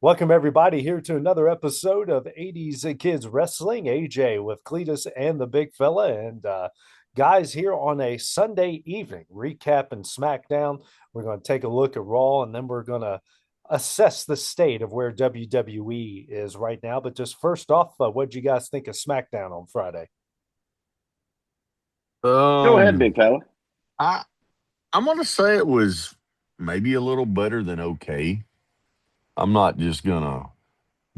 Welcome, everybody, here to another episode of 80s Kids Wrestling. AJ with Cletus and the big fella. And guys, here on a Sunday evening, recapping SmackDown. We're going to take a look at Raw, and then we're going to assess the state of where WWE is right now. But just first off, what did you guys think of SmackDown on Friday? Go ahead, Um, big fella. I I'm gonna say it was maybe a little better than okay. I'm not just gonna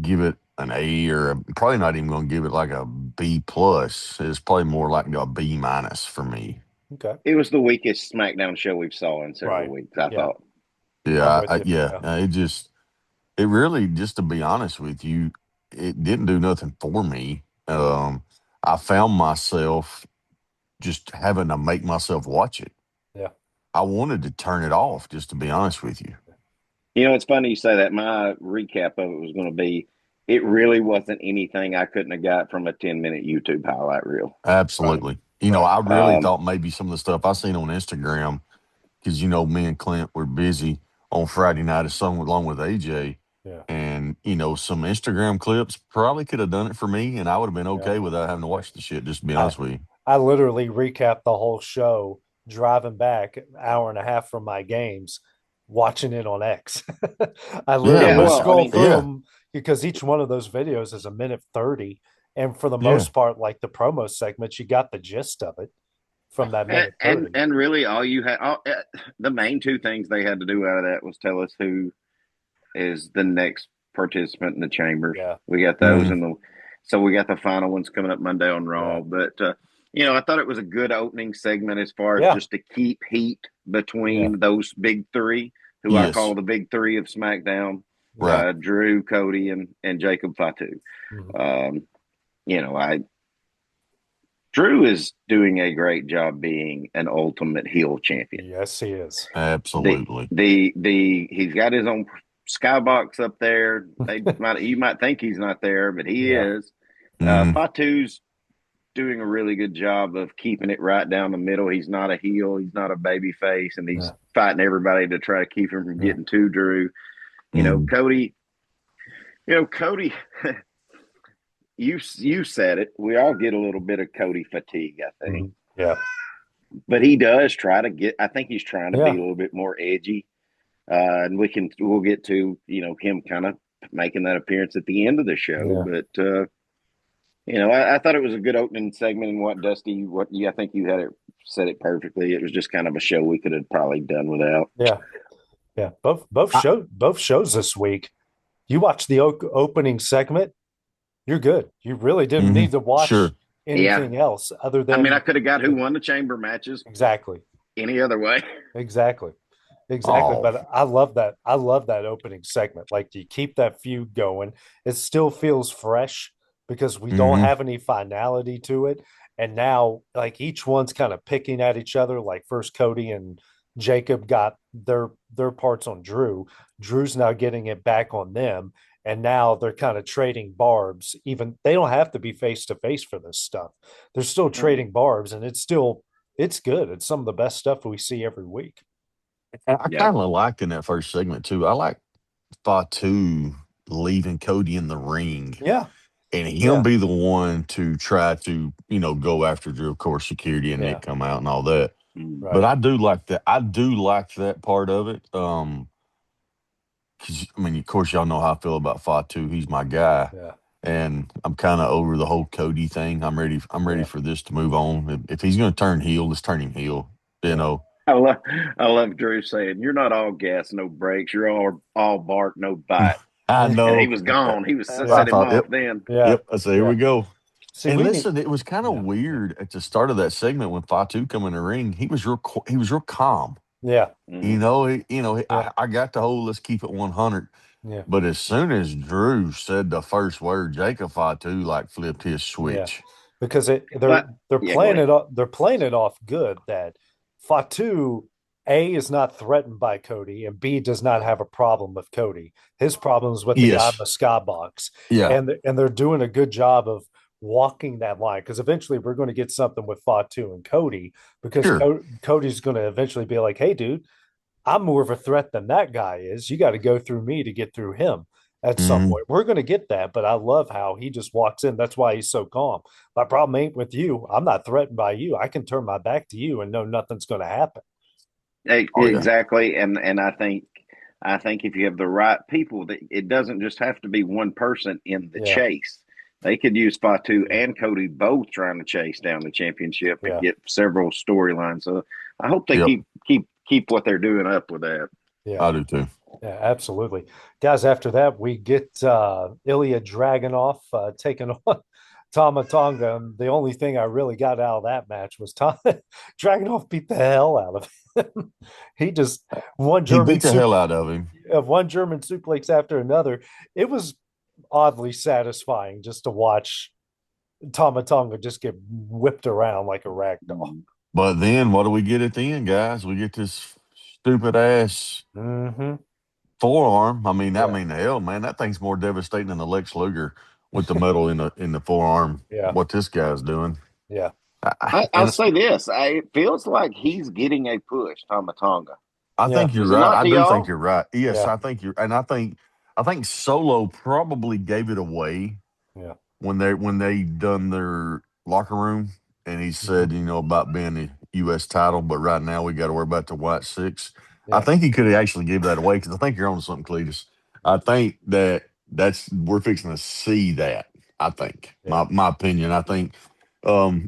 give it an A probably not even gonna give it like a B plus. It's probably more like a B minus for me. Okay. It was the weakest SmackDown show we've saw in several Right. weeks, I Yeah. thought. I'm Yeah, with you. Yeah. it really, just to be honest with you, it didn't do nothing for me. I found myself just having to make myself watch it. Yeah. I wanted to turn it off, just to be honest with you. It's funny you say that. My recap of it was going to be it really wasn't anything I couldn't have got from a 10-minute YouTube highlight reel. Right. Absolutely. Right. I really Um, thought maybe some of the stuff I seen on Instagram, because me and Clint were busy on Friday night, as some along with AJ, Yeah. and some Instagram clips probably could have done it for me, and I would have been Yeah. okay without having to Yeah. watch the shit. Just to be I, honest with you. I literally recapped the whole show driving back an hour and a half from my games, watching it on X. I Yeah, literally yeah, would man. well, I scroll mean, through Yeah, them because each one of those videos is a minute 30. And for the yeah, most part, like the promo segments, you got the gist of it from that and minute and, 30. and really, all you had, the main two things they had to do out of that was tell us who is the next participant in the chambers. Yeah. We got those hmm in the, so we got the final ones coming up Monday on Yeah. Raw. But I thought it was a good opening segment as far as Yeah. just to keep heat Yeah. between those big three, who I call yes, the big three of SmackDown: Yeah. right. Drew, Cody, and Jacob Fatu. Mhm. Um, I Drew is doing a great job being an ultimate heel champion. Yes, he is. The Absolutely. he's got his own skybox up there. You might think he's not there, but he Yeah. is. hmm Fatu's doing a really good job of keeping it right down the middle. He's not a heel, he's not a baby face, and he's Yeah. fighting everybody to try to keep him from Yeah. getting to Drew. hmm Cody. Cody. You said it. We all get a little bit of Cody fatigue, I think, Mhm. Yeah. but he does try to get. I think he's trying to be Yeah. a little bit more edgy. And we'll get to him kind of making that appearance at the end of the show. Yeah. But I thought it was a good opening segment. And I think you had it said it perfectly. It was just kind of a show we could have probably done without. Yeah. Yeah. Both shows this week. You watch the opening segment, you're good. You really didn't need to watch Sure. Yeah, anything else other I mean, I than could have got who won the chamber matches exactly, any other way. exactly, exactly. Oh, But I love that. I love that opening segment. Like you keep that feud going. It still feels fresh because we don't hmm have any finality to it. And now, like each one's kind of picking at each other. Like first Cody and Jacob got their parts on Drew. Drew's now getting it back on them. And now they're kind of trading barbs. Even they don't have to be face to face for this stuff. They're still trading barbs, and it's good. It's some of the best stuff we see every week. I Yeah, kind of liked in that first segment too. I like Fatu leaving Cody in the ring Yeah, and him yeah, be the one to try to, go after Drew. Of course, security and yeah. Nick come out and all that. But Right. I do like that. I do like that part of it. 'Cause, I mean, of course, y'all know how I feel about Fatu. He's my guy, Yeah, and I'm kind of over the whole Cody thing. I'm ready. I'm ready yeah, for this to move on. If he's going to turn heel, let's turn him heel. You yeah, know. I love I love Drew saying, "You're not all gas, no brakes. You're all bark, no bite." I And he know. was gone. He was I set him thought, off yep, then. yeah, yep. I said, here yeah. we go. See, And we need. listen, it was kind of Yeah, yeah, weird at the start of that segment when Fatu come in the ring. He was real calm. yeah, Hmm. yeah, I got the whole let's keep it 100. yeah, But as soon as Drew said the first word, Jacob Fatu like flipped his yeah. switch. Because they're But they're yeah, go playing ahead. it off. They're playing it off good that Fatu A is not threatened by Cody and B does not have a problem with Cody. His problem is with the guy in Yes. the sky box, Yeah. and they're doing a good job of walking that line because eventually we're going to get something with Fatu and Cody because Sure. Cody's going to eventually be like, "Hey, dude, I'm more of a threat than that guy is. You got to go through me to get through him." at some Mhm. point. We're going to get that, but I love how he just walks in. That's why he's so calm. My problem ain't with you. I'm not threatened by you. I can turn my back to you and know nothing's going to happen. Oh yeah. Exactly, and I think if you have the right people, that it doesn't just have to be one person in the Yeah, chase. They could use Fatu yeah, and Cody both trying to chase down the championship and yeah, get several storylines. So I hope they Yep. keep what they're doing up with that. yeah. I do too. Yeah, absolutely. Guys, after that, we get Ilya Dragunov taking on Tama Tonga. And the only thing I really got out of that match was Dragunov beat the hell out of him. He just one He German beat the soup hell out of him. one German suplex after another. It was oddly satisfying just to watch Tama Tonga just get whipped around like a rag doll. But then what do we get at the end, guys? We get this stupid ass Mm-hmm. forearm. I mean, Yeah, the hell, man, that thing's more devastating than the Lex Luger with the metal in the forearm. yeah, What this guy's doing, yeah, I'll and say this: it feels like he's getting a push, Tamatonga. I yeah, think you're Does it right. not I to do think y'all? you're right. Yes, yeah, I think you're, and I think Solo probably gave it away yeah. when they done their locker room, and he Mm-hmm. said, about being the U.S. title, but right now we got to worry about the White Six. I Yeah, think he could have actually gave that away because I think you're on to something, Cletus. I think that's we're fixing to see that. I think yeah, my opinion. I think,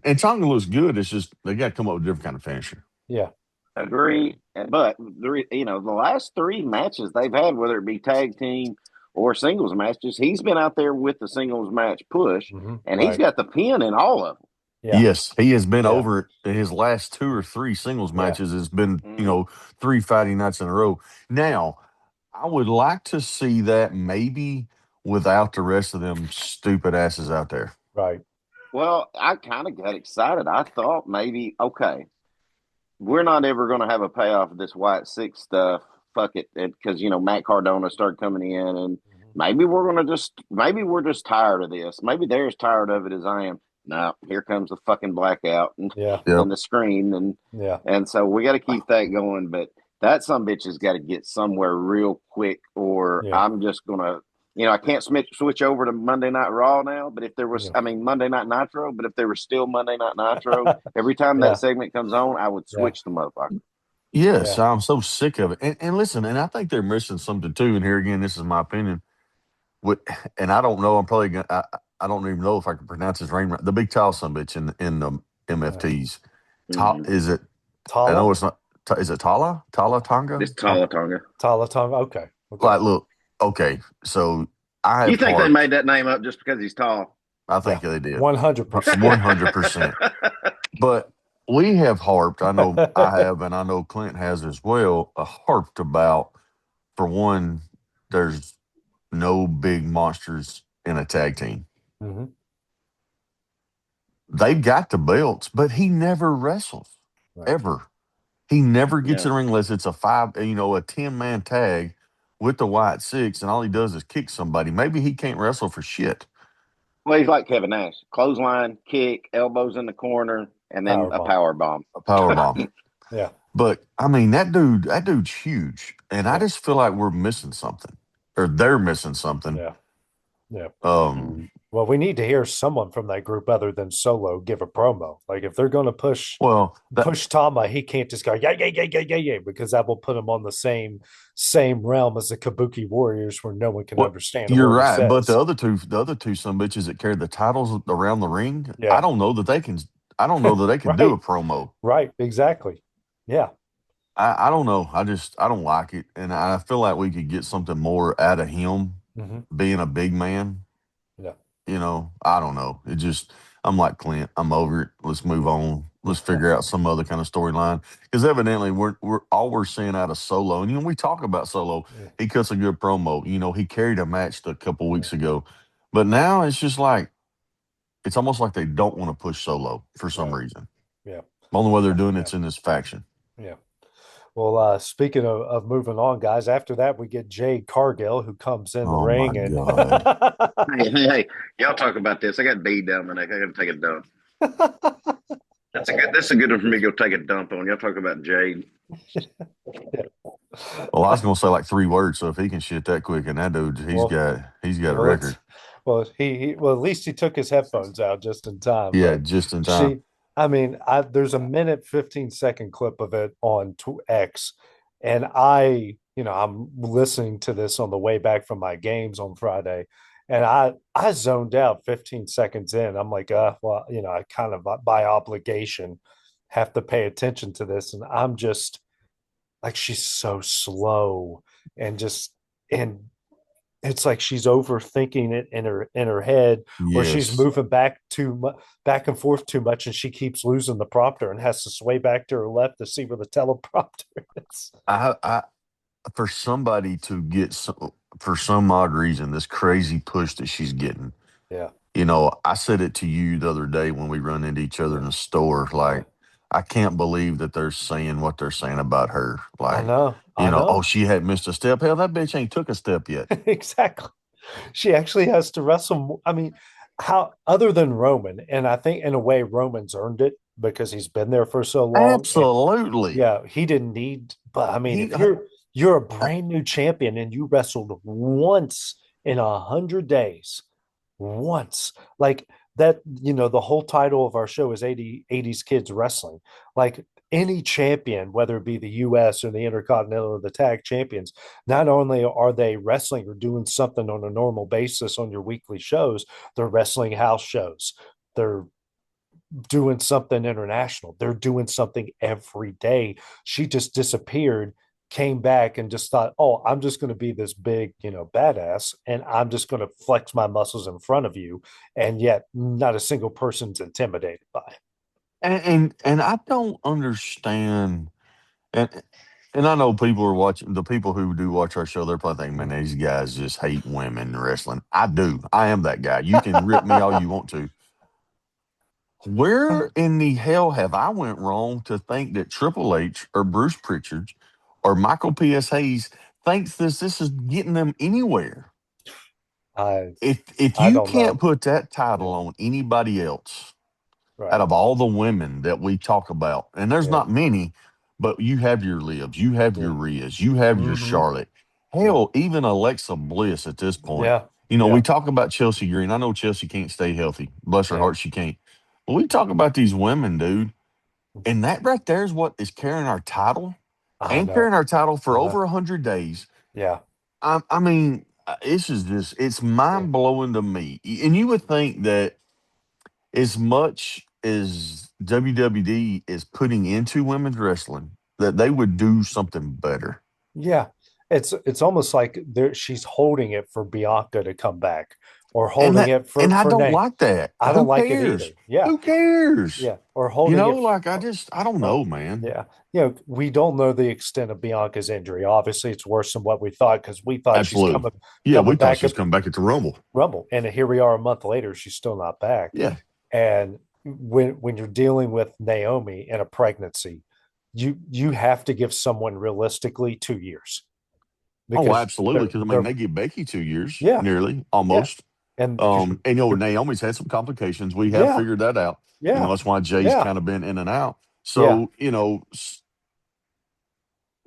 and Tonga looks good. It's just they got to come up with a different kind of finisher. yeah. Agree. But the last three matches they've had, whether it be tag team or singles matches, he's been out there with the singles match push, Mm-hmm. and he's Right. got the pin in all of Yeah, Yes, he has been yeah, over it. His last two or three singles yeah, matches has been, them. three fighting nights in a row. Now, I would like to see that maybe without the rest of them stupid asses out there. right. Well, I kind of got excited. I thought maybe, okay, we're not ever going to have a payoff of this White Six stuff. Fuck it, because Matt Cardona started coming in, and Mm-hmm. maybe we're just tired of this. Maybe they're as tired of it as I am. No, here comes the fucking blackout and Yeah, Yep. and the screen, yeah, and so we got to keep that going. But that some bitch has got to get somewhere real quick, or yeah, I'm just gonna. I can't switch over to Monday Night Raw now. But if there was, yeah, I mean, Monday Night Nitro. But if there was still Monday Night Nitro, every time that yeah, segment comes on, I would yeah, switch the motherfucker. Yes, yeah, I'm so sick of it. And listen, and I think they're missing something too. And here again, this is my opinion. With, and I don't know. I'm probably gonna. I don't even know if I can pronounce his name right. The big tall son bitch in the yeah. MFTs. Mm-hmm. Is it? I know Tala, it's not. Is it Tala? Tala Tonga? This Tonga. Tala Tonga. Okay, okay. Like, look, okay, so I You have think they harped. made that name up just because he's tall? I Yeah, think they did 100%. 100%. But we have harped. I know I have, and I know Clint has as well. Harped about, for one, there's no big monsters in a tag team. Hmm. They've got the belts, but he never wrestles Right. ever. He never gets Yeah. in the ring unless it's a 10-man tag with the White Six, and all he does is kick somebody. Maybe he can't wrestle for shit. Well, he's like Kevin Nash: clothesline, kick, elbows in the corner, and then Power a bomb. power bomb. A power bomb. Yeah, But I mean, that dude's huge, and I yeah, just feel like we're missing something, or they're missing something. yeah, yeah. Um, Well, we need to hear someone from that group other than Solo give a promo. Like if they're going to well, push Tama, he can't just go yeah yeah yeah yeah yeah yeah because that will put him on the same realm as the Kabuki Warriors, where no one can what understand a you're word he right, but says. the other two some bitches that carry the titles around the ring, Yeah, I don't know that they can do a right, promo. right, exactly. Yeah, I don't know. I don't like it, and I feel like we could get something more out of him hmm, being a big man. yeah, I don't know. It just, I'm like Clint. I'm over it. Let's move on. Let's figure out some other kind of storyline. Because evidently, we're seeing out of Solo, and we talk about Solo. yeah, He cuts a good promo. He carried a match a couple yeah, weeks ago, but now it's just like it's almost like they don't want to push Solo for some right, reason. yeah, The only way they're doing yeah, it's in this faction. yeah. Well, speaking of moving on, guys, after that we get Jade Cargill who comes in the Oh my ring and god! Hey, y'all talk about this. I got bead down my neck. I got to take a dump. That's a good. This is a good one for me to go take a dump on. Y'all talk about Jade. Well, I was gonna say like 3 words, so if he can shit that quick, and that dude, Well, he's got a well, it's record. well, well, at least he took his headphones out just in time. Yeah, But just in time. she, I mean, there's a minute 15-second clip of it on X, and I'm listening to this on the way back from my games on Friday, and I zoned out 15 seconds in. I'm like, well, I kind of by obligation have to pay attention to this, and I'm just like, she's so slow and just and it's like she's overthinking it in her head, or she's Yes, moving back and forth too much, and she keeps losing the prompter and has to sway back to her left to see where the teleprompter is. I for somebody to get for some odd reason this crazy push that she's getting. Yeah, I said it to you the other day when we run into each other yeah, in the store. yeah. Like, I can't believe that they're saying what they're saying about her. I Like, know, I oh, know. she hadn't missed a step. Hell, that bitch ain't took a step yet. Exactly. She actually has to wrestle. I mean, how other than Roman, and I think in a way Roman's earned it because he's been there for so long. And Absolutely. yeah, he didn't need, but I mean, He, if you're a brand new champion and you wrestled once in 100 days, once like that, the whole title of our show is 80s kids wrestling. Like any champion, whether it be the US or the Intercontinental or the tag champions, not only are they wrestling or doing something on a normal basis on your weekly shows, they're wrestling house shows. They're doing something international. They're doing something every day. She just disappeared, came back, and just thought, oh, I'm just going to be this big, badass, and I'm just going to flex my muscles in front of you. And yet, not a single person's intimidated by it. and I don't understand. And and I know people are watching. The people who do watch our show, they're probably thinking, "Man, these guys just hate women wrestling." I do. I am that guy. You can rip me all you want to. Where in the hell have I went wrong to think that Triple H or Bruce Pritchard or Michael P.S. Hayes thinks this is getting them anywhere? I If I you don't can't know. put that title Yeah, on anybody else out right. of all the women that we talk about, and there's Yeah, not many, but you have your Livs, you have yeah. your Rheas, you have your Mm-hmm. Charlotte, Yeah, hell, even Alexa Bliss at this point. yeah, We yeah, talk about Chelsea Green. I know Chelsea can't stay healthy. Bless her yeah. heart, she can't. But we talk about these women, dude, and that right there is what is carrying our title I and know. carrying our title for I know. over 100 days. Yeah, I mean, this is just, it's yeah, mind blowing to me. And you would think that as much as WWE is putting into women's wrestling, that they would do something better. yeah. It's almost like she's holding it for Bianca to come back, or And holding that, it and I for don't Nay. like that. I Who don't like it cares? either. Yeah, Who cares? yeah. Or holding it. Like I don't Right. know, man. Yeah. We don't know the extent of Bianca's injury. Obviously, it's worse than what we thought, because we thought she's Absolutely. coming Yeah, coming we thought back she was at coming back at the Rumble. Rumble, and here we are a month later. She's still not back. Yeah. And when you're dealing with Naomi in a pregnancy, you have to give someone realistically 2 years, Oh, because absolutely. they're Because I mean, they're they give Becky 2 years, yeah, nearly, yeah, almost. and because And you're Naomi's had some complications. We have yeah, figured that out. yeah, That's why Jay's yeah, kind of been in and out. yeah, So,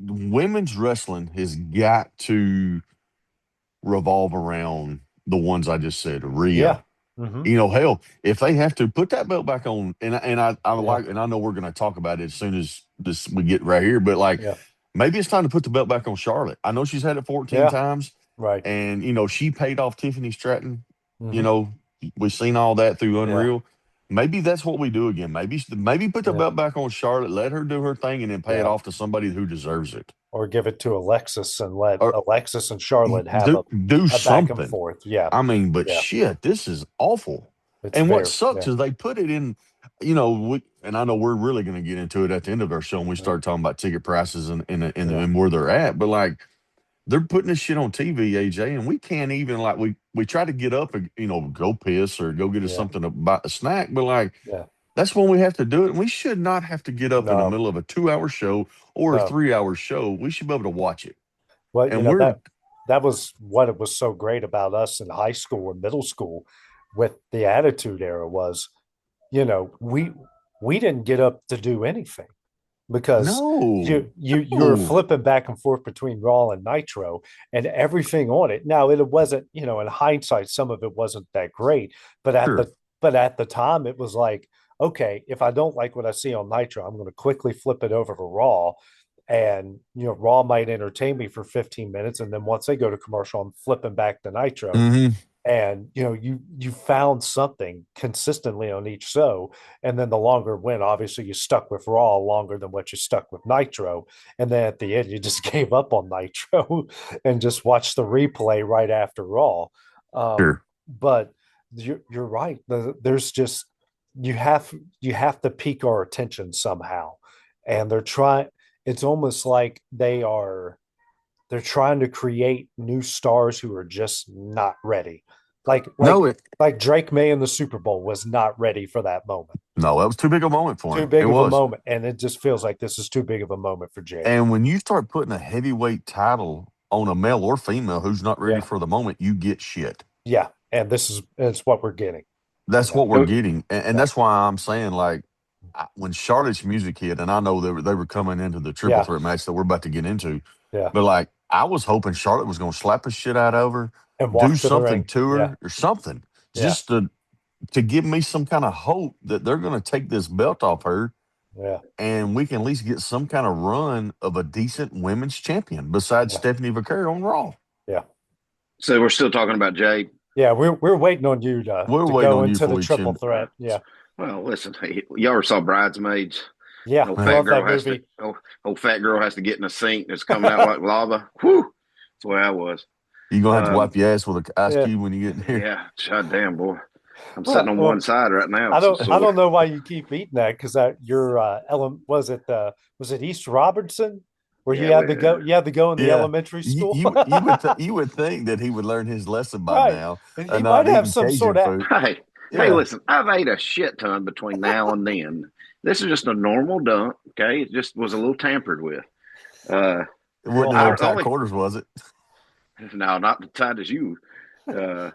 women's wrestling has got to revolve around the ones I just said, yeah. Rhea. Hmm. Hell, if they have to put that belt back on, I Yeah, like, and I know we're going to talk about it as soon as this we get right here, but like yeah, maybe it's time to put the belt back on Charlotte. I know she's had it 14 yeah. times, Right. and she paid off Tiffany Stratton. You Hmm. know, we've seen all that through Yeah, Unreal. Maybe that's what we do again. Maybe put the yeah, belt back on Charlotte, let her do her thing, and then pay it yeah. off to somebody who deserves it. Or give it to Alexis and let Or Alexis and Charlotte have do a back and something. forth. Yeah, I mean, but yeah. shit, this is awful. It's And what very, sucks yeah, is they put it in, and I know we're really going to get into it at the end of our show when we yeah, start talking about ticket prices yeah, and where they're at. But like, they're putting this shit on TV, AJ, and we can't even like we try to get up and go piss or go get us yeah, something to buy a snack, but like yeah. that's when we have to do it. And we should not have to get up in the No, middle of a 2 hour show or a no. 3 hour show. We should be able to watch it. Well, And we're that was what it was so great about us in high school and middle school with the Attitude Era was, we didn't get up to do anything. because No, you were no, flipping back and forth between Raw and Nitro and everything on it. Now it wasn't, in hindsight, some of it wasn't that great, but sure. at the time it was like, okay, if I don't like what I see on Nitro, I'm going to quickly flip it over to Raw. And Raw might entertain me for 15 minutes, and then once they go to commercial, I'm flipping back to Nitro, Hmm. and you found something consistently on each show. And then the longer it went, obviously you stuck with Raw longer than what you stuck with Nitro, and then at the end you just gave up on Nitro and just watched the replay right after Raw. Sure. But you're right. There's just you have you have to pique our attention somehow, and they're trying. It's almost like they're trying to create new stars who are just not ready. Like like No, like Drake May in the Super Bowl was not ready for that moment. no, that was too big a moment for Too him. It big of a was. moment, and it just feels like this is too big of a moment for Jade. And when you start putting a heavyweight title on a male or female who's not ready Yeah, for the moment, you get shit. yeah, and this is it's what we're getting. That's Yeah, what we're getting, and yeah, that's why I'm saying like when Charlotte's music hit, and I know they were coming into the triple yeah, threat match that we're about to get into, yeah, but like I was hoping Charlotte was going to slap the shit out of her, and do walk to the something ring. to Yeah, her or something, yeah, just to give me some kind of hope that they're going to take this belt off her, yeah, and we can at least get some kind of run of a decent women's champion besides yeah, Stephanie Vaquero on Raw. yeah. So we're still talking about Jade. Yeah, we're waiting on you We're to waiting go on you into the for you, triple Tim. threat. Yeah, Well, listen, hey, y'all ever saw Bridesmaids? yeah, Old fat love girl that has to. movie. Old fat girl has to get in a sink that's coming out like lava. Whew, that's the way I was. You're gonna have to Um, wipe your ass with an ice Yeah. cube when you get in here. yeah, god damn boy, I'm sitting Well, on one well, side right now. It's so I sore. don't know why you keep eating that because your was it East Robertson where Yeah, we, you had to go in the Yeah, elementary you school, you you would think that he would learn his lesson by right? now And he and might not have eating some sort Cajun of food. hey, hey, yeah, listen, I've ate a shit ton between now and then. This is just a normal dunk. Okay, it just was a little tampered with. Uh, It well, wasn't in I no tight only quarters, was it? no, not the tight as you. Uh,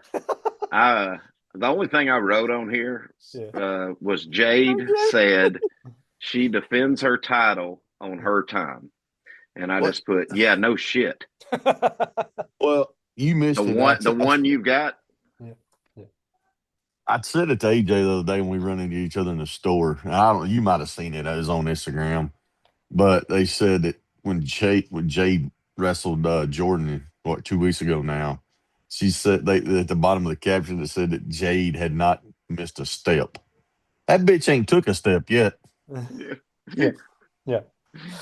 I the only thing I wrote on here yeah. was Jade said she defends her title on her time, and I What? just put, yeah, no shit. Well, you The missed it. one you got. Yeah, yeah, I said it to AJ the other day when we run into each other in the store. And I don't. You might have seen it. It was on Instagram, but they said that when Jade wrestled Jordan, what, 2 weeks ago now, she said they at the bottom of the caption it said that Jade had not missed a step. That bitch ain't took a step yet. Yeah. yeah, yeah.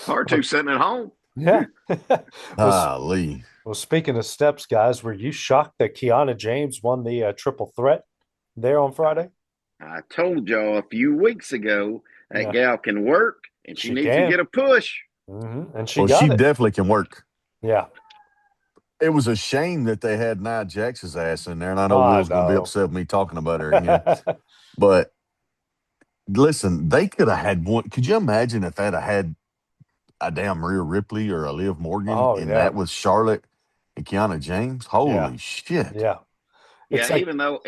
R2 Well, sitting at home. yeah. well, Golly. well, speaking of steps, guys, were you shocked that Kiana James won the triple threat there on Friday? I told y'all a few weeks ago that Yeah, gal can work and she she needs to can. get a push. And she Well, she got it. definitely can work. Yeah. It was a shame that they had Nia Jax's ass in there, and I know I Will's going to be know. upset with me talking about her again. But listen, they could have had one. Could you imagine if they'd have had a damn Rhea Ripley or a Liv Morgan, Oh and yeah. that was Charlotte and Kiana James? Yeah. Holy shit! Yeah. It's Yeah, like even though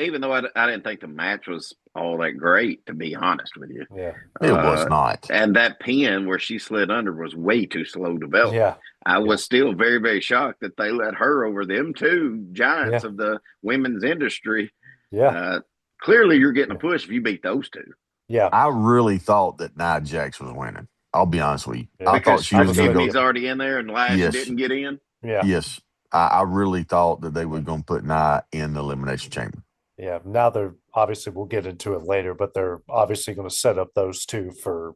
I didn't think the match was all that great, to be honest with you. yeah. It was not. And that pin where she slid under was way too slow developed. Yeah. I Yeah. was still very, very shocked that they let her over them two giants Yeah. of the women's industry. Yeah. Uh, Clearly, you're getting a Yeah. push if you beat those two Yeah. I really thought that Nia Jax was winning. I'll be honest with you. Yeah. I thought because she I was was going to with go. you. Tiffany's already in there and Lash Yes, didn't get in. Yeah. yes. I really thought that they Yeah. were going to put Nia in the elimination chamber. Yeah. Now they're obviously we'll get into it later, but they're obviously going to set up those two for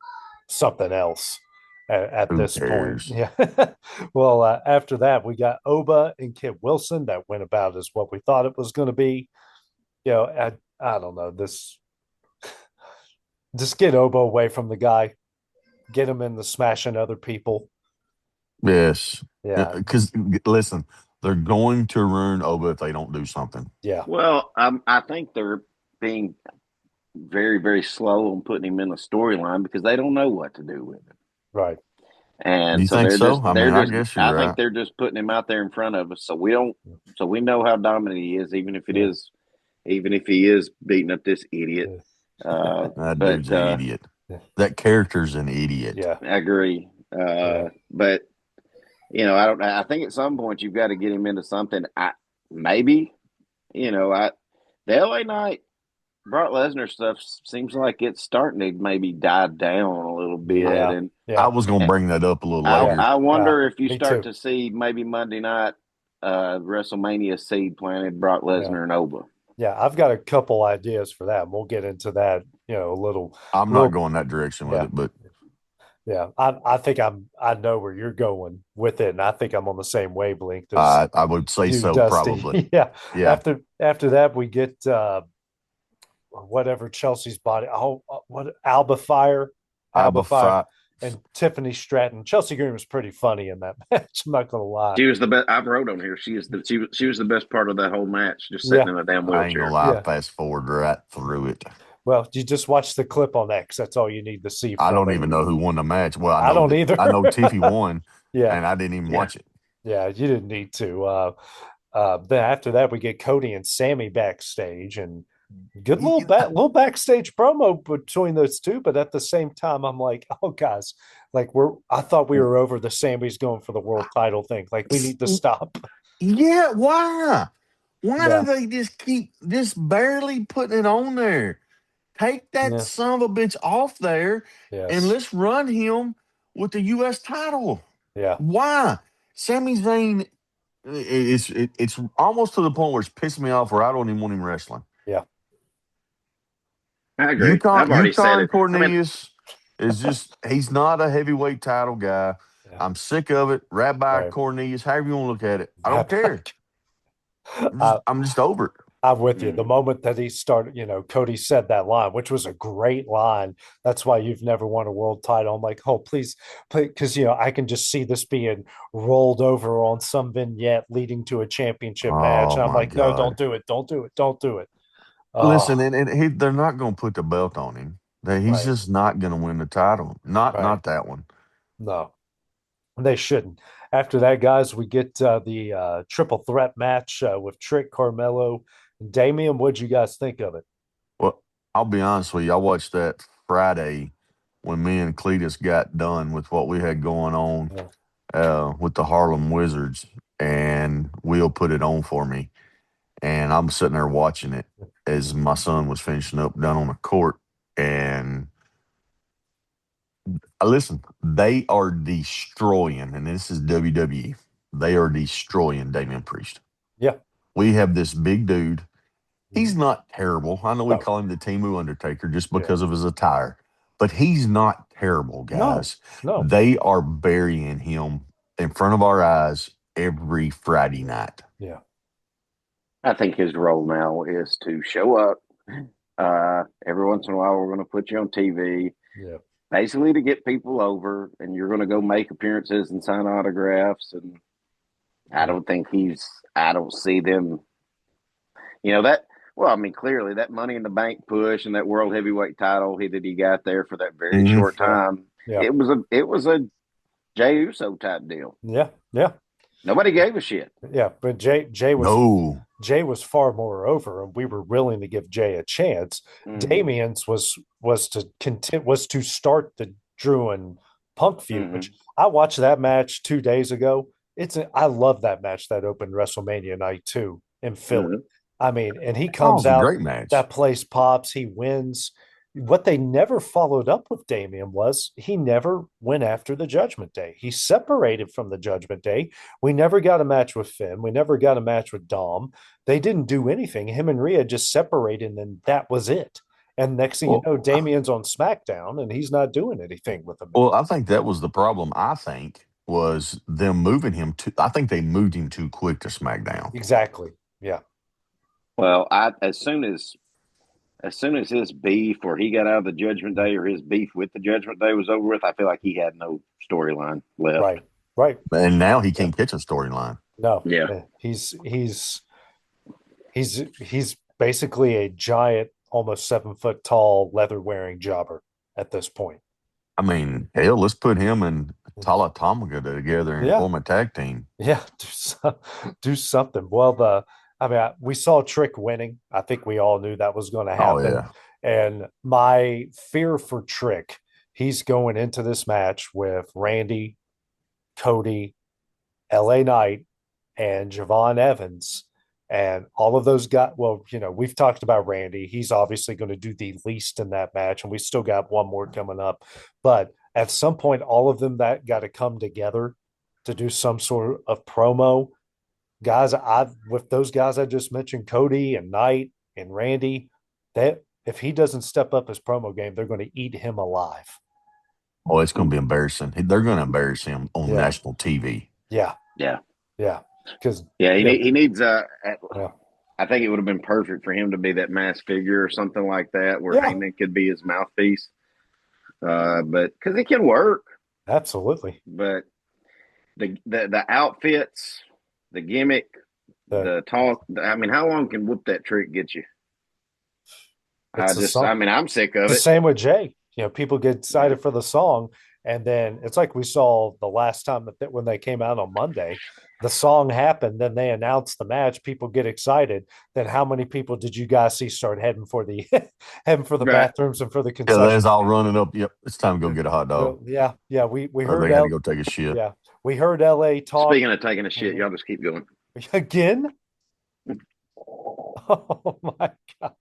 something else at Who this point. cares? Yeah. Well, after that, we got Oba and Kit Wilson that went about as what we thought it was going to be. I don't know this. Just get Oba away from the guy. Get him in the smashing other people. Yes. Yeah. Because listen, they're going to ruin Oba if they don't do something. Yeah. Well, I think they're being very, very slow on putting him in the storyline because they don't know what to do with him. Right. Do And you so think so? I mean, I guess you're I think right. they're just putting him out there in front of us so we know how dominant he is, Yeah. even if he is beating up this idiot. Yeah. That But dude's an idiot. That character's an idiot. Yeah. I agree. Yeah. But I don't. I think at some point you've got to get him into something. Maybe the LA Knight Brock Lesnar stuff seems like it's starting to maybe die down a little bit, Yeah. and I Yeah. was going to bring that up a little I Yeah. later. I wonder if you Me start too. to see maybe Monday night WrestleMania seed planted Brock Yeah. Lesnar and Oba. Yeah. I've got a couple ideas for that. And we'll get into that, a I'm not little, going that direction with yeah. it, but Yeah. I think I know where you're going with it. And I think I'm on the same wavelength as I would say you, so, probably. Dusty. Yeah. Yeah. After that, we get, whatever Chelsea's body. Oh, what Alba Fire, Fight. and Tiffany Stratton. Chelsea Green was pretty funny in that match. I'm not gonna lie. She was the best. I've wrote on here. She was the best part of that whole match, just sitting Yeah, in a damn I ain't gonna wheelchair. lie, yeah. fast forward right through it. Well, you just watch the clip on X. That's all you need to see I from don't it. even know who won the match. Well, I don't either. I know Tiffy won, Yeah, and I didn't even Yeah, watch it. yeah. You didn't need to. Then after that, we get Cody and Sammy backstage, and good little backstage promo between those two. But at the same time, I'm like, oh guys, like I thought we were over the Sammy's going for the world title thing. Like we need to stop. Yeah, why? Why do Yeah, they just keep just barely putting it on there? Take that yeah, son of a bitch off there and yes, let's run him with the U.S. title. yeah, Why? Sami Zayn, it's almost to the point where it's pissing me off where I don't even want him wrestling. yeah, I agree. I've already said Yukon it. I mean, Cornelius is just, he's not a heavyweight title guy. yeah. I'm sick of it. Rabbi Right. Cornelius, however you want to look at it. I don't care. I, I'm just over it. I'm with you. The mm, moment that he started, Cody said that line, which was a great line. That's why you've never won a world title. I'm like, oh, please, because I can just see this being rolled over on some vignette leading to a championship match. Oh And I'm my like, no, God. don't do it, don't do it, don't do it. Oh, Listen, they're not going to put the belt on him. He's right, just not going to win the title. right. Not that one. No, they shouldn't. After that, guys, we get the triple threat match with Trick, Carmelo, and Damian. What'd you guys think of it? Well, I'll be honest with you. I watched that Friday when me and Cletus got done with what we had going on Yeah. with the Harlem Wizards, and Will put it on for me. And I'm sitting there watching it as my son was finishing up down on the court. And listen, they are destroying, and this is WWE, they are destroying Damian Priest. Yeah. We have this big dude. He's Mhm. not terrible. I know we No. call him the Timu Undertaker just Yeah. because of his attire, but he's not terrible, No. guys. No. They are burying him in front of our eyes every Friday night. Yeah. I think his role now is to show up. Every once in a while, we're going to put you on TV, Yeah. basically to get people over, and you're going to go make appearances and sign autographs. And I Yeah. don't think I don't see them, that. Well, I mean, clearly that Money in the Bank push and that World Heavyweight title that he got there for that very Mhm. short Yeah. time, Yeah. it was a Jey Uso type deal. Yeah. Yeah. Nobody gave a shit. Yeah. But No. Jay was far more over, and we were willing to give Jay a chance. Mm-hmm. Damien's was to start the Drew and Punk feud, Mm-hmm. which I watched that match 2 days ago. I love that match that opened WrestleMania night 2 in Philly. Mm-hmm. I mean, and he Oh, it comes was a out, great match. that place pops, he wins. What they never followed up with Damien was he never went after the Judgment Day. He separated from the Judgment Day. We never got a match with Finn. We never got a match with Dom. They didn't do anything. Him and Rhea just separated, and that was it. And next thing you Well, know, Damien's on SmackDown, and he's not doing anything with them. well, I think that was the problem. I think was them moving him to. I think they moved him too quick to SmackDown. Exactly. Yeah. Well, as soon as his beef or he got out of the Judgment Day or his beef with the Judgment Day was over with, I feel like he had no storyline left. Right. Right. And now he Yeah. can't catch a storyline. No. Yeah. He's basically a giant, almost 7 foot tall, leather wearing jobber at this point. I mean, hell, let's put him and Tala Tonga together and Yeah. form a tag team. Yeah. Do something. Well, we saw Trick winning. I think we all knew that was going to Oh happen. yeah. And my fear for Trick he's going into this match with Randy, Cody, LA Knight, and Javon Evans. And all of those guys, well, we've talked about Randy. He's obviously going to do the least in that match, and we still got one more coming up. But at some point, all of them that got to come together to do some sort of promo. Guys, I with those guys I just mentioned, Cody and Knight and Randy, that if he doesn't step up his promo game, they're going to eat him alive. Oh, it's going to be embarrassing. They're going to embarrass him on Yeah. national TV. Yeah. Yeah. Yeah. Because he needs yeah. I think it would have been perfect for him to be that mass figure or something like that, where Yeah. Heyman could be his mouthpiece. But because it can work, Absolutely. but the outfits, the gimmick, the talk. I mean, how long can whoop that trick get you? It's a song. I'm sick of The it. same with Jay. People get excited for the song, and then it's like we saw the last time that when they came out on Monday, the song happened, then they announced the match. People get excited. Then how many people did you guys see start heading for the heading for the Right. bathrooms and for the Yeah, concession? that's all running up. Yep, it's time to go get a hot dog. Yeah, yeah. We Or heard they got to go take a shit. yeah, we heard LA talk. Speaking of taking a shit, y'all just keep going. Again. Oh my god.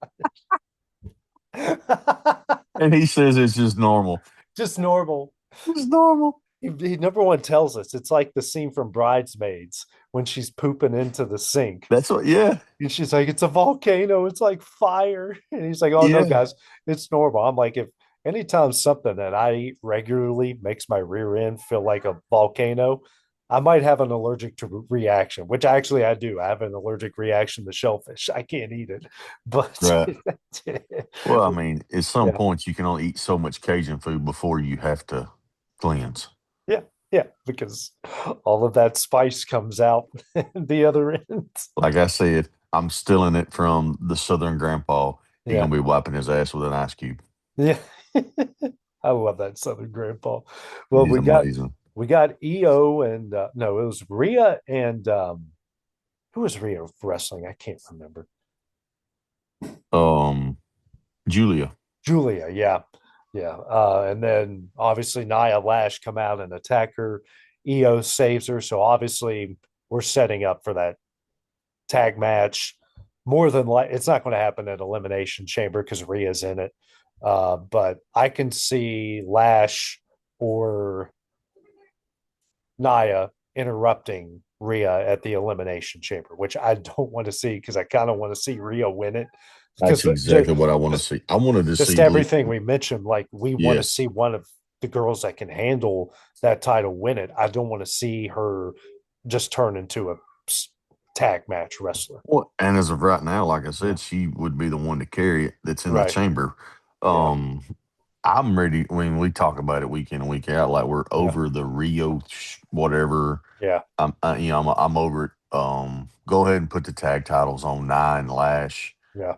And he says it's just normal. Just normal. It's normal. He number one tells us it's like the scene from Bridesmaids when she's pooping into the sink. That's what, yeah. And she's like, it's a volcano, it's like fire. And he's like, oh no, Yeah. guys, it's normal. I'm like, if anytime something that I eat regularly makes my rear end feel like a volcano, I might have an allergic to reaction, which actually I do. I have an allergic reaction to shellfish. I can't eat it. But Right. Well, I mean, at some yeah. points you can only eat so much Cajun food before you have to cleanse. Yeah, because all of that spice comes out the other end. Like I said, I'm stealing it from the Southern grandpa. He's Yeah. going to be wiping his ass with an ice cube. Yeah. I love that Southern grandpa. Well, He's amazing. we got EO and no, it was Rhea and who was Rhea wrestling? I can't remember. Julia. Julia, yeah. Yeah. And then obviously Nia Lash come out and attack her. EO saves her. So obviously we're setting up for that tag match. More than like it's not going to happen at Elimination Chamber because Rhea's in it. But I can see Lash or Nia interrupting Rhea at the Elimination Chamber, which I don't want to see because I kind of want to see Rhea win it. That's exactly what I want to see. I wanted to just see everything we mentioned. Like we want to Yes. see one of the girls that can handle that title win it. I don't want to see her just turn into a tag match wrestler. Well, and as of right now, like I said, she would be the one to carry it that's in the Right. chamber. I'm ready. When we talk about it week in and week out, like we're over the Rio whatever. Yeah. I'm over it. Go ahead and put the tag titles on Nia and Lash. Yeah.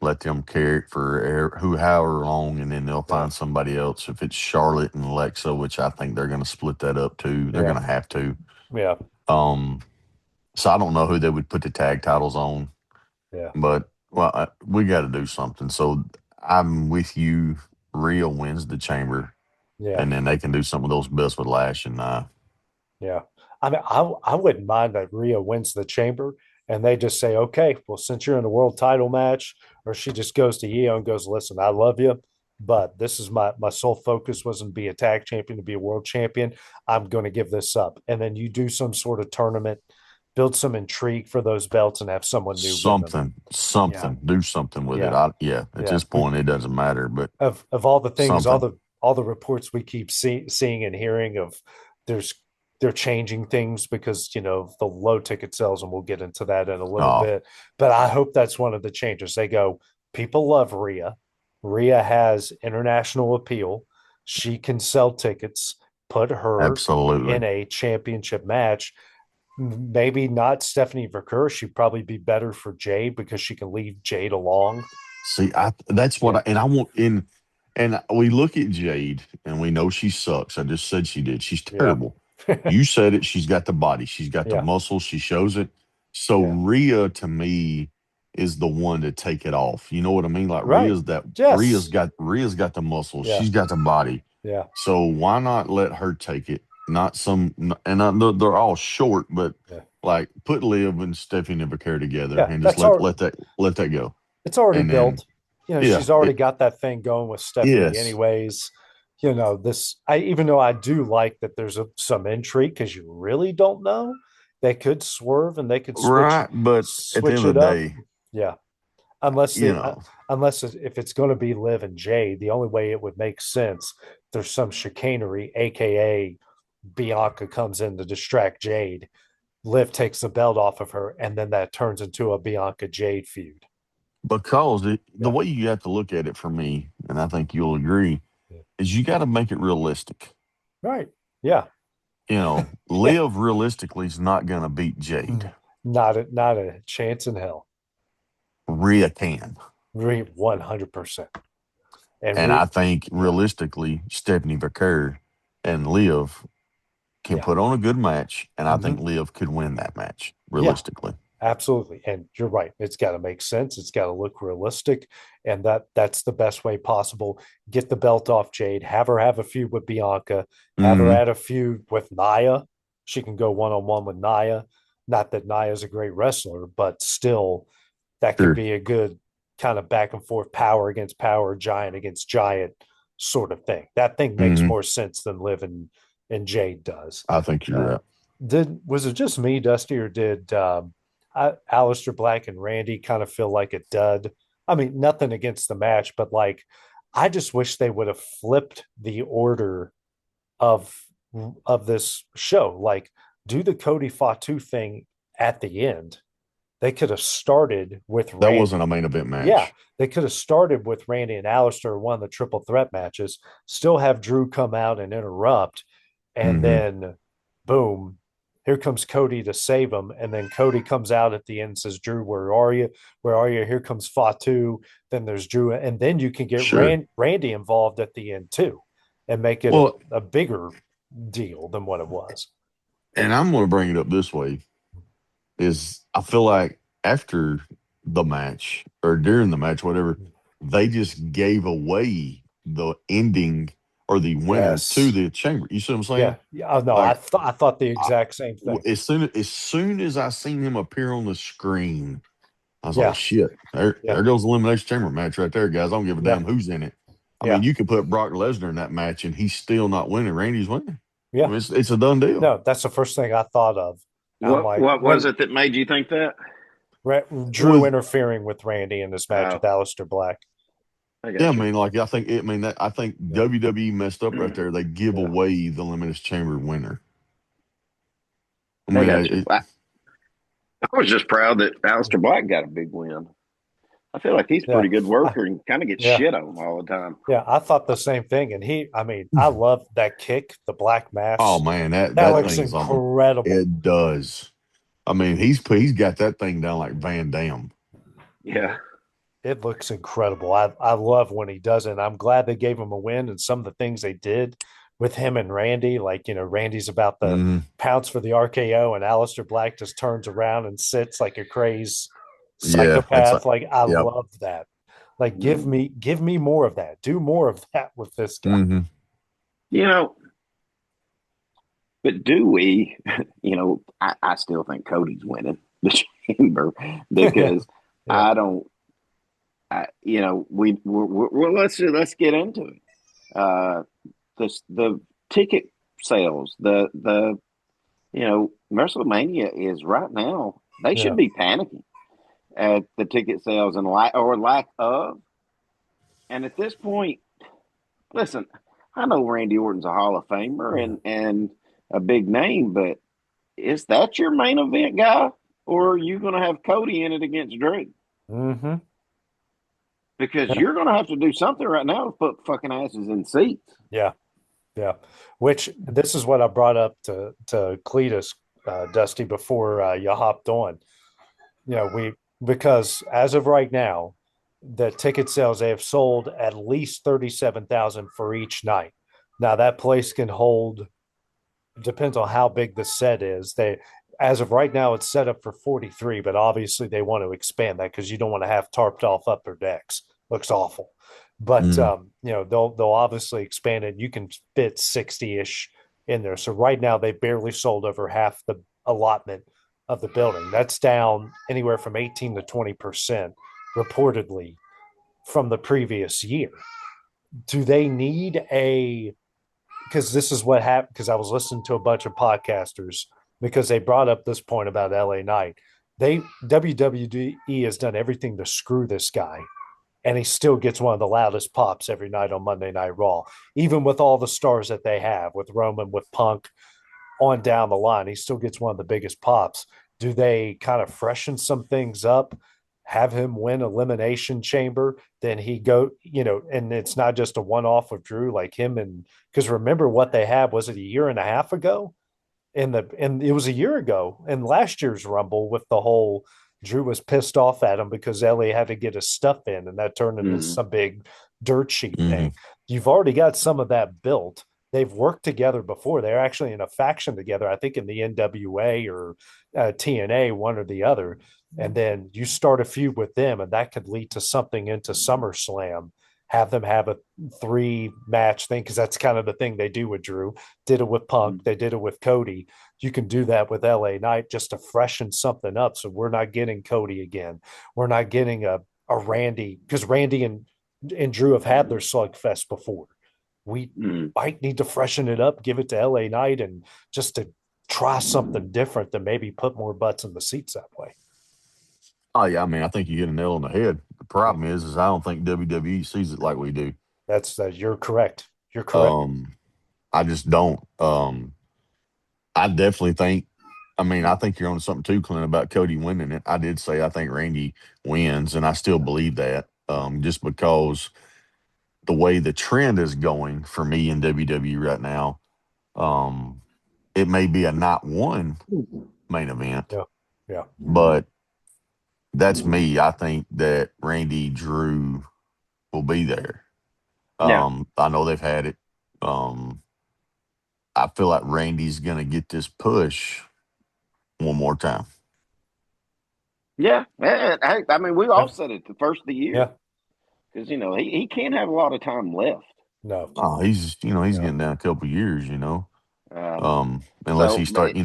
Let them carry it for however long, and then they'll find somebody else. If it's Charlotte and Alexa, which I think they're going to split that up too. They're going to have to. Yeah. So I don't know who they would put the tag titles on. Yeah. But we got to do something. So I'm with you. Rhea wins the chamber. Yeah. And then they can do some of those belts with Lash and Yeah. I mean, I wouldn't mind that Rhea wins the chamber and they just say, okay, well, since you're in a world title match, or she just goes to Io and goes, listen, I love you, but this is my sole focus wasn't to be a tag champion, to be a world champion. I'm going to give this up. And then you do some sort of tournament, build some intrigue for those belts and have someone new. something. Yeah. Do something with it. At this point, it doesn't matter. But of all the things, something. all the reports we keep seeing and hearing of they're changing things because the low ticket sales, and we'll get into that in a little bit. But I hope that's one of the changes. They go, people love Rhea. Rhea has international appeal. She can sell tickets. Put her Absolutely in a championship match. Maybe not Stephanie Verker. She'd probably be better for Jade because she can leave Jade along. See, that's what I want in. And we look at Jade and we know she sucks. I just said she did. She's terrible. You said it. She's got the body. She's got the muscle. She shows it. So Rhea, to me, is the one to take it off. You know what I mean? Like Right. Yes. Rhea's got the muscle. Yeah. She's got the body. Yeah. So why not let her take it? Not some, and they're all short, but Yeah. like put Liv and Stephanie Becker together Yeah. and just That's our let that go. it's already And then built. You know, yeah, she's already got that thing going with Stephanie, yes, anyways. You know, this I even though I do like that there's some intrigue because you really don't know. They could swerve and they could right. But at the end switch of it the up. day, Yeah. Unless you it know, if it's going to be Liv and Jade, the only way it would make sense there's some chicanery, aka Bianca comes in to distract Jade. Liv takes the belt off of her, and then that turns into a Bianca Jade feud. because the Yeah. way you have to look at it for me, and I think you'll agree, Yeah. is you got to make it realistic. Right. Yeah. Yeah. Liv realistically is not going to beat Jade. Not a chance in hell. Rhea can. 100%. And And I think yeah, realistically, Stephanie Becker and Liv can yeah, put on a good match, and I think hmm Liv could win that match yeah, realistically. absolutely. And you're right. It's got to make sense. It's got to look realistic, and that's the best way possible. Get the belt off Jade. Have her have a feud with Bianca. Have her Hmm. add a feud with Nia. She can go one on one with Nia. Not that Nia's a great wrestler, but still, that could Sure. be a good kind of back and forth, power against power, giant against giant sort of thing. That thing makes Hmm. more sense than living and Jade does. I think you're Uh, right. did was it just me, Dusty, or did Aleister Black and Randy kind of feel like a dud? I mean, nothing against the match, but like, I just wish they would have flipped the order of this show. Like, do the Cody Fatu thing at the end. They could have started with That Rand. wasn't a main event Yeah, match. they could have started with Randy and Alistair, one of the triple threat matches, still have Drew come out and interrupt, and Hmm. then boom, here comes Cody to save him. And then Cody comes out at the end and says, Drew, where are you? Where are you? Here comes Fatu. Then there's Drew. And then you can get Sure. Randy involved at the end too and make it Well, a bigger deal than what it was. and I'm going to bring it up this way: is I feel like after the match or during the match, whatever, they just gave away the ending or the winner to Yes. the chamber. You see what I'm Yeah. saying? Yeah. Oh, no, Like I thought the I, exact same thing. as soon as I seen him appear on the screen, I was like, Yeah. shit, Yeah. there goes the elimination chamber match right there, guys. I don't give a Yeah. damn who's in it. I mean, Yeah. you could put Brock Lesnar in that match and he's still not winning. Randy's winning. I Yeah. mean, it's a done deal. No, that's the first thing I thought of. I'm like, What was it that made you think that? It Drew was interfering with Randy in this match Oh, with Aleister Black. I Yeah, I got you. mean, like I think Yeah. WWE messed up right there. They give Yeah. away the elimination chamber winner. I I mean, got you. I was just proud that Alistair Black got a big win. I feel like he's a Yeah. pretty good I, worker and kind of gets yeah. shit on all the time. Yeah. I thought the same thing. And I mean, I love that kick, the black oh mass. man, That that looks thing is on the. incredible. It does. I mean, he's got that thing down like Van Dam. Yeah. It looks incredible. I love when he does it. And I'm glad they gave him a win and some of the things they did with him and Randy. Like, Randy's about the Hmm. pounce for the RKO, and Aleister Black just turns around and sits like a crazy Yeah, that's psychopath. Like, I yep. love that. Like, Mm. give me more of that. Do more of that with this guy. Hmm. You know, but do we, I still think Cody's winning the chamber Yeah. because Yeah. I don't, let's get into it. Uh, the ticket sales, WrestleMania is right now. They should Yeah. be panicking at the ticket sales and lack of. And at this point, listen, I know Randy Orton's a Hall of Famer Yeah. and a big name, but is that your main event guy, or are you going to have Cody in it against Drew? Mm-hmm. Because Yeah. you're going to have to do something right now to put fucking asses in seats. Yeah. Yeah. Which this is what I brought up to Cletus, Dusty, before you hopped on. We because as of right now, the ticket sales they have sold at least 37,000 for each night. Now that place can hold depends on how big the set is. as of right now, it's set up for 43, but obviously they want to expand that because you don't want to have tarped off upper decks. Looks awful. But Mm. they'll obviously expand it. You can fit 60-ish in there. So right now they barely sold over half the allotment of the building. That's down anywhere from 18 to 20% reportedly from the previous year. Do they need a because this is what happened because I was listening to a bunch of podcasters because they brought up this point about LA Knight. They WWE has done everything to screw this guy, and he still gets one of the loudest pops every night on Monday Night Raw, even with all the stars that they have with Roman, with Punk on down the line. He still gets one of the biggest pops. Do they kind of freshen some things up? Have him win Elimination Chamber, then he go, and it's not just a one off with Drew, like him and because remember what they had was it a year and a half ago? And it was a year ago in last year's Rumble with the whole Drew was pissed off at him because Ellie had to get his stuff in, and that turned into Mm-hmm. some big dirt sheet Mm-hmm. thing. You've already got some of that built. They've worked together before. They're actually in a faction together, I think in the NWA or TNA, one or the other. And then you start a feud with them, and that could lead to something into SummerSlam. Have them have a 3 match thing because that's kind of the thing they do with Drew. Did it with Punk, they did it with Cody. You can do that with LA Knight just to freshen something up. So we're not getting Cody again. We're not getting a Randy because Randy and Drew have had their slugfest before. We Mm-hmm. might need to freshen it up, give it to LA Knight, and just to try something different than maybe put more butts in the seats that way. Oh yeah, I mean, I think you hit a nail on the head. The problem is I don't think WWE sees it like we do. That's you're correct. You're correct. I just don't. I definitely think. I mean, I think you're on something too, Clint, about Cody winning it. I did say I think Randy wins, and I still believe that. Just because the way the trend is going for me in WWE right now, it may be a not one main event, Yeah. Yeah. but that's me. I think that Randy Drew will be there. Yeah. I know they've had it. Um, I feel like Randy's gonna get this push one more time. Yeah. I mean, we all Yeah. said it the first of the year Yeah. because he can't have a lot of time left. No. Oh, he's Yeah. getting down a couple years, unless So, he start,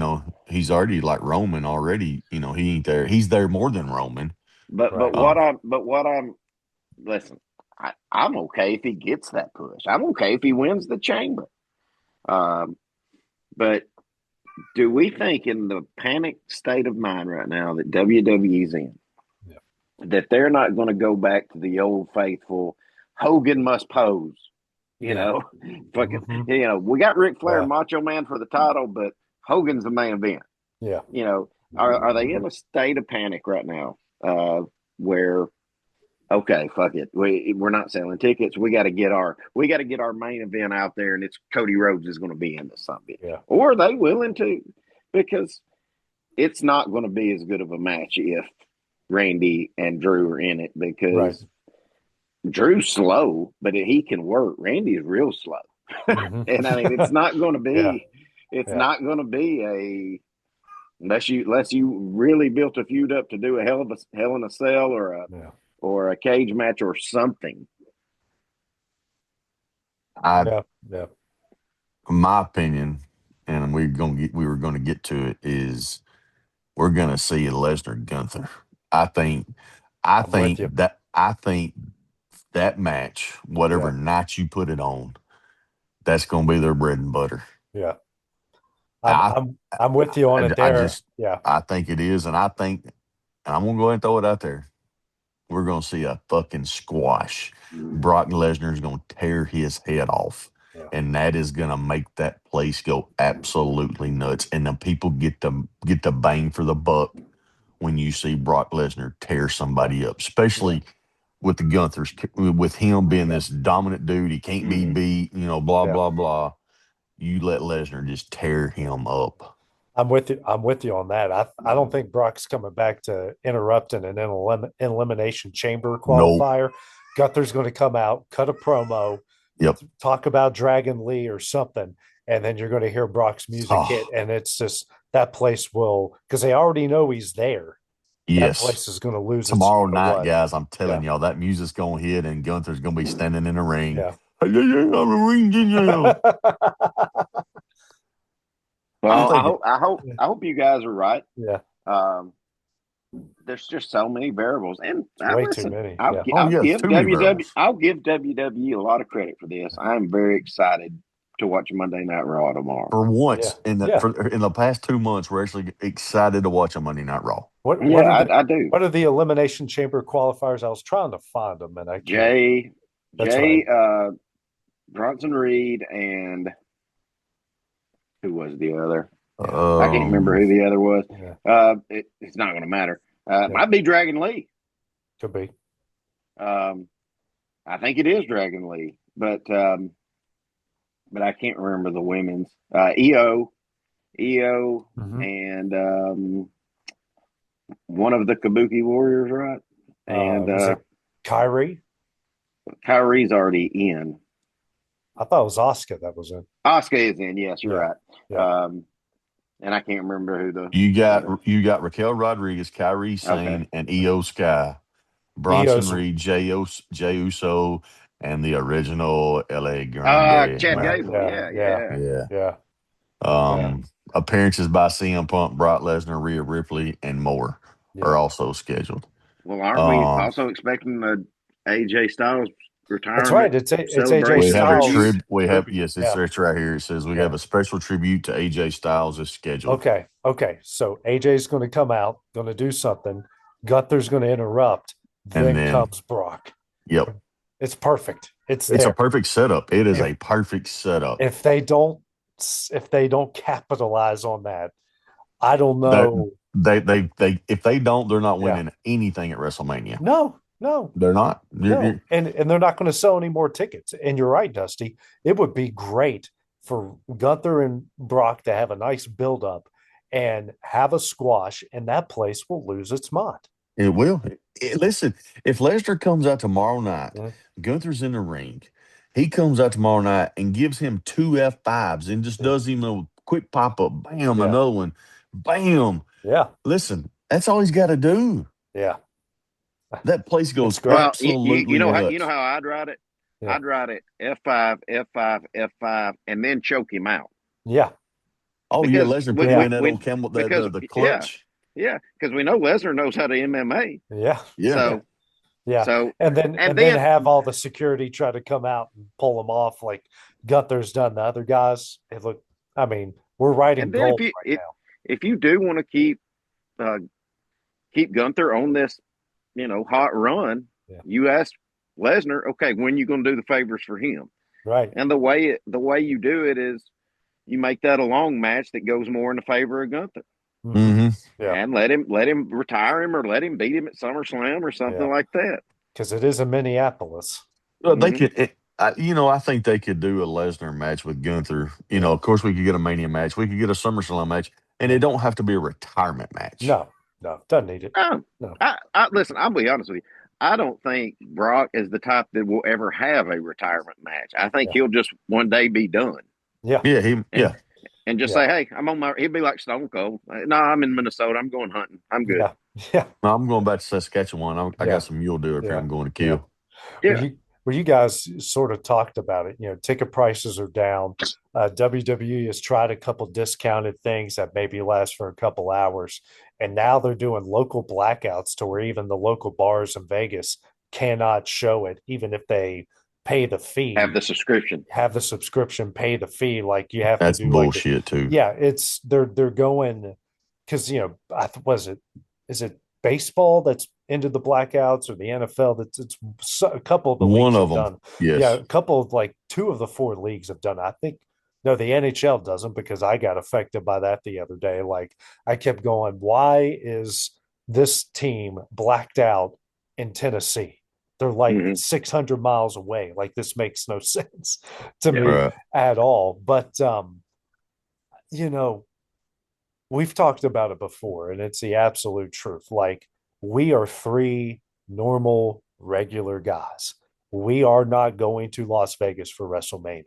he's already like Roman already. He ain't there. He's there more than Roman. but Right. what I'm listen. I'm okay if he gets that push. I'm okay if he wins the chamber. But do we think in the panic state of mind right now that WWE's in, Yeah. that they're not going to go back to the old faithful Hogan must pose? Fucking, Mm-hmm. we got Ric Flair Yeah. and Macho Man for the title, but Hogan's the main event. Yeah. Are they in a state of panic right now? Where okay, fuck it, we're not selling tickets. We got to get our main event out there, and it's Cody Rhodes is going to be in this something. Yeah. Or are they willing to? Because it's not going to be as good of a match if Randy and Drew are in it because Right. Drew's slow, but he can work. Randy is real slow. Mm-hmm. And I mean, it's not going to be, Yeah. not going to be unless you really built a feud up to do a hell in a cell or a cage match or something. Yeah. My opinion, and we were gonna get to it, is we're gonna see a Lesnar Gunther. I think I'm with you. I think that match, whatever Yeah. night you put it on, that's gonna be their bread and butter. Yeah. I I'm with you on it I there. just Yeah. I think it is, and I'm gonna go ahead and throw it out there. We're gonna see a fucking squash. Brock Lesnar is gonna tear his head off. Yeah. And that is gonna make that place go absolutely nuts. And the people get the bang for the buck when you see Brock Lesnar tear somebody up, especially with the Gunthers, with him being this dominant dude. He can't be beat, blah, Yeah. blah, blah. You let Lesnar just tear him up. I'm with you. I'm with you on that. I don't think Brock's coming back to interrupt in an elimination chamber Nope. qualifier. Gunther's going to come out, cut a promo, Yep. talk about Dragon Lee or something, and then you're going to hear Brock's music hit, Oh, and it's just that place will, because they already know he's there. That yes. place is going to lose its Tomorrow you know night, what. guys, I'm Yeah, telling y'all, that music's going to hit and Gunther's going to be standing in the ring. yeah. I'm a ring general. I'm Well, thinking, I hope you guys are right. Yeah, Um, there's just so many variables, and it's way too listen, many. Yeah, oh, yeah, it's too many variables. I'll give WWE a lot of credit for this. I'm very excited to watch Monday Night Raw tomorrow. For yeah, once yeah. in the past 2 months, we're actually excited to watch a Monday Night Raw. What Yeah, are the I do. what are the elimination chamber qualifiers? I was trying to find them and I can't. Jay, That's right. Jay, Bronson Reed, and who was the other? Yeah, I can't remember who the other was. yeah, It's not going to matter. yeah. Might be Dragon Lee. Could be. Um, I think it is Dragon Lee, but I can't remember the women's. EO, Hmm. and one of the Kabuki Warriors, right? And Was it Kyrie? Kyrie's already in. I thought it was Oscar that was in. Oscar is in. Yes, you're Yeah, right. yeah. And I can't remember who the You got other. you got Raquel Rodriguez, Kyrie Okay. Sane, and Io Sky, Bronson EO's Reed, Jey Uso, and the original LA Grande. Chad yeah, Gable. yeah, Yeah, yeah, yeah, Yeah. yeah, yeah, Um, Appearances by CM Punk, Brock Lesnar, Rhea Ripley, and more are yeah. also scheduled. Well, aren't we Um, also expecting the AJ Styles That's right. retirement It's AJ we celebration have a tribute? Styles trib. We have tribute. yes, Yeah, it's right here. It says we have yeah. a special tribute to AJ Styles is scheduled, Okay, okay. So AJ's going to come out, going to do something. Gunther's going to interrupt. and Then then comes Brock. yep, It's perfect. It's it's a there. perfect setup. It is If a perfect setup. if they don't if they don't capitalize on that, I don't That know. they if they don't, they're not Yeah. winning anything at WrestleMania. No, no, They're not. no. And they're not going to sell any more tickets. And you're right, Dusty. It would be great for Gunther and Brock to have a nice build up and have a squash, and that place will lose its mind. It will. Listen, if Lesnar comes out tomorrow night, Yeah. Gunther's in the ring. He comes out tomorrow night and gives him two F5s and just Yeah. does him a quick pop up, bam, Yeah. another one, bam. Yeah. Listen, that's all he's got to do. Yeah. That place It's goes great. Well, absolutely you know nuts. how I'd write it. Yeah. I'd write it F5, F5, F5, and then choke him out Yeah. Oh yeah, because Lesnar put him in that we old camel, because the yeah, clutch. yeah, because we know Lesnar knows how to MMA. Yeah. Yeah, Yeah. So Yeah. so And and then then have all the security try to come out and pull them off like Gunther's done the other guys. It look I mean, we're writing and then gold right now. if you do want to uh, keep Gunther on this hot run, Yeah. you ask Lesnar, okay, when you going to do the favors for him? Right. And the way you do it is you make that a long match that goes more in the favor of Gunther. Hmm. hmm Yeah. And let him retire him or let him beat him at SummerSlam or something Yeah. like that. Because it is in Minneapolis. Well, they Mm-hmm. could. I think they could do a Lesnar match with Gunther. Yeah. Of course, we could get a Mania match. We could get a SummerSlam match, and Yeah. it don't have to be a retirement match. No, no, doesn't need it. No. Listen, I'll be honest with you. I don't think Brock is the type that will ever have a retirement match. I think Yeah. he'll just one day be done Yeah. Yeah, and yeah. and just Yeah. say, "Hey, I'm on my." He'll be like Stone Cold. No, I'm in Minnesota. I'm going hunting. I'm good. Yeah. Yeah. No, I'm going back to Saskatchewan. I Yeah. got some mule deer up here. Yeah. I'm going to Yeah. kill. Well, Yeah. you guys sort of talked about it. Ticket prices are down. WWE has tried a couple discounted things that maybe last for a couple hours, and now they're doing local blackouts to where even the local bars in Vegas cannot show it, even if they pay the Have fee, the subscription. have the subscription, pay the fee. Like you have to That's do like the, bullshit too. yeah, it's they're going because was it is it baseball that's into the blackouts or the NFL that's a couple of the One leagues of have them, done. Yeah, yes. a couple of like two of the four leagues have done. I think no, the NHL doesn't because I got affected by that the other day. Like I kept going, why is this team blacked out in Tennessee? They're like Mm-hmm. 600 miles away. Like this makes no sense to Yeah. me Right. at all. But you know, we've talked about it before, and it's the absolute truth. Like, we are three normal, regular guys. We are not going to Las Vegas for WrestleMania.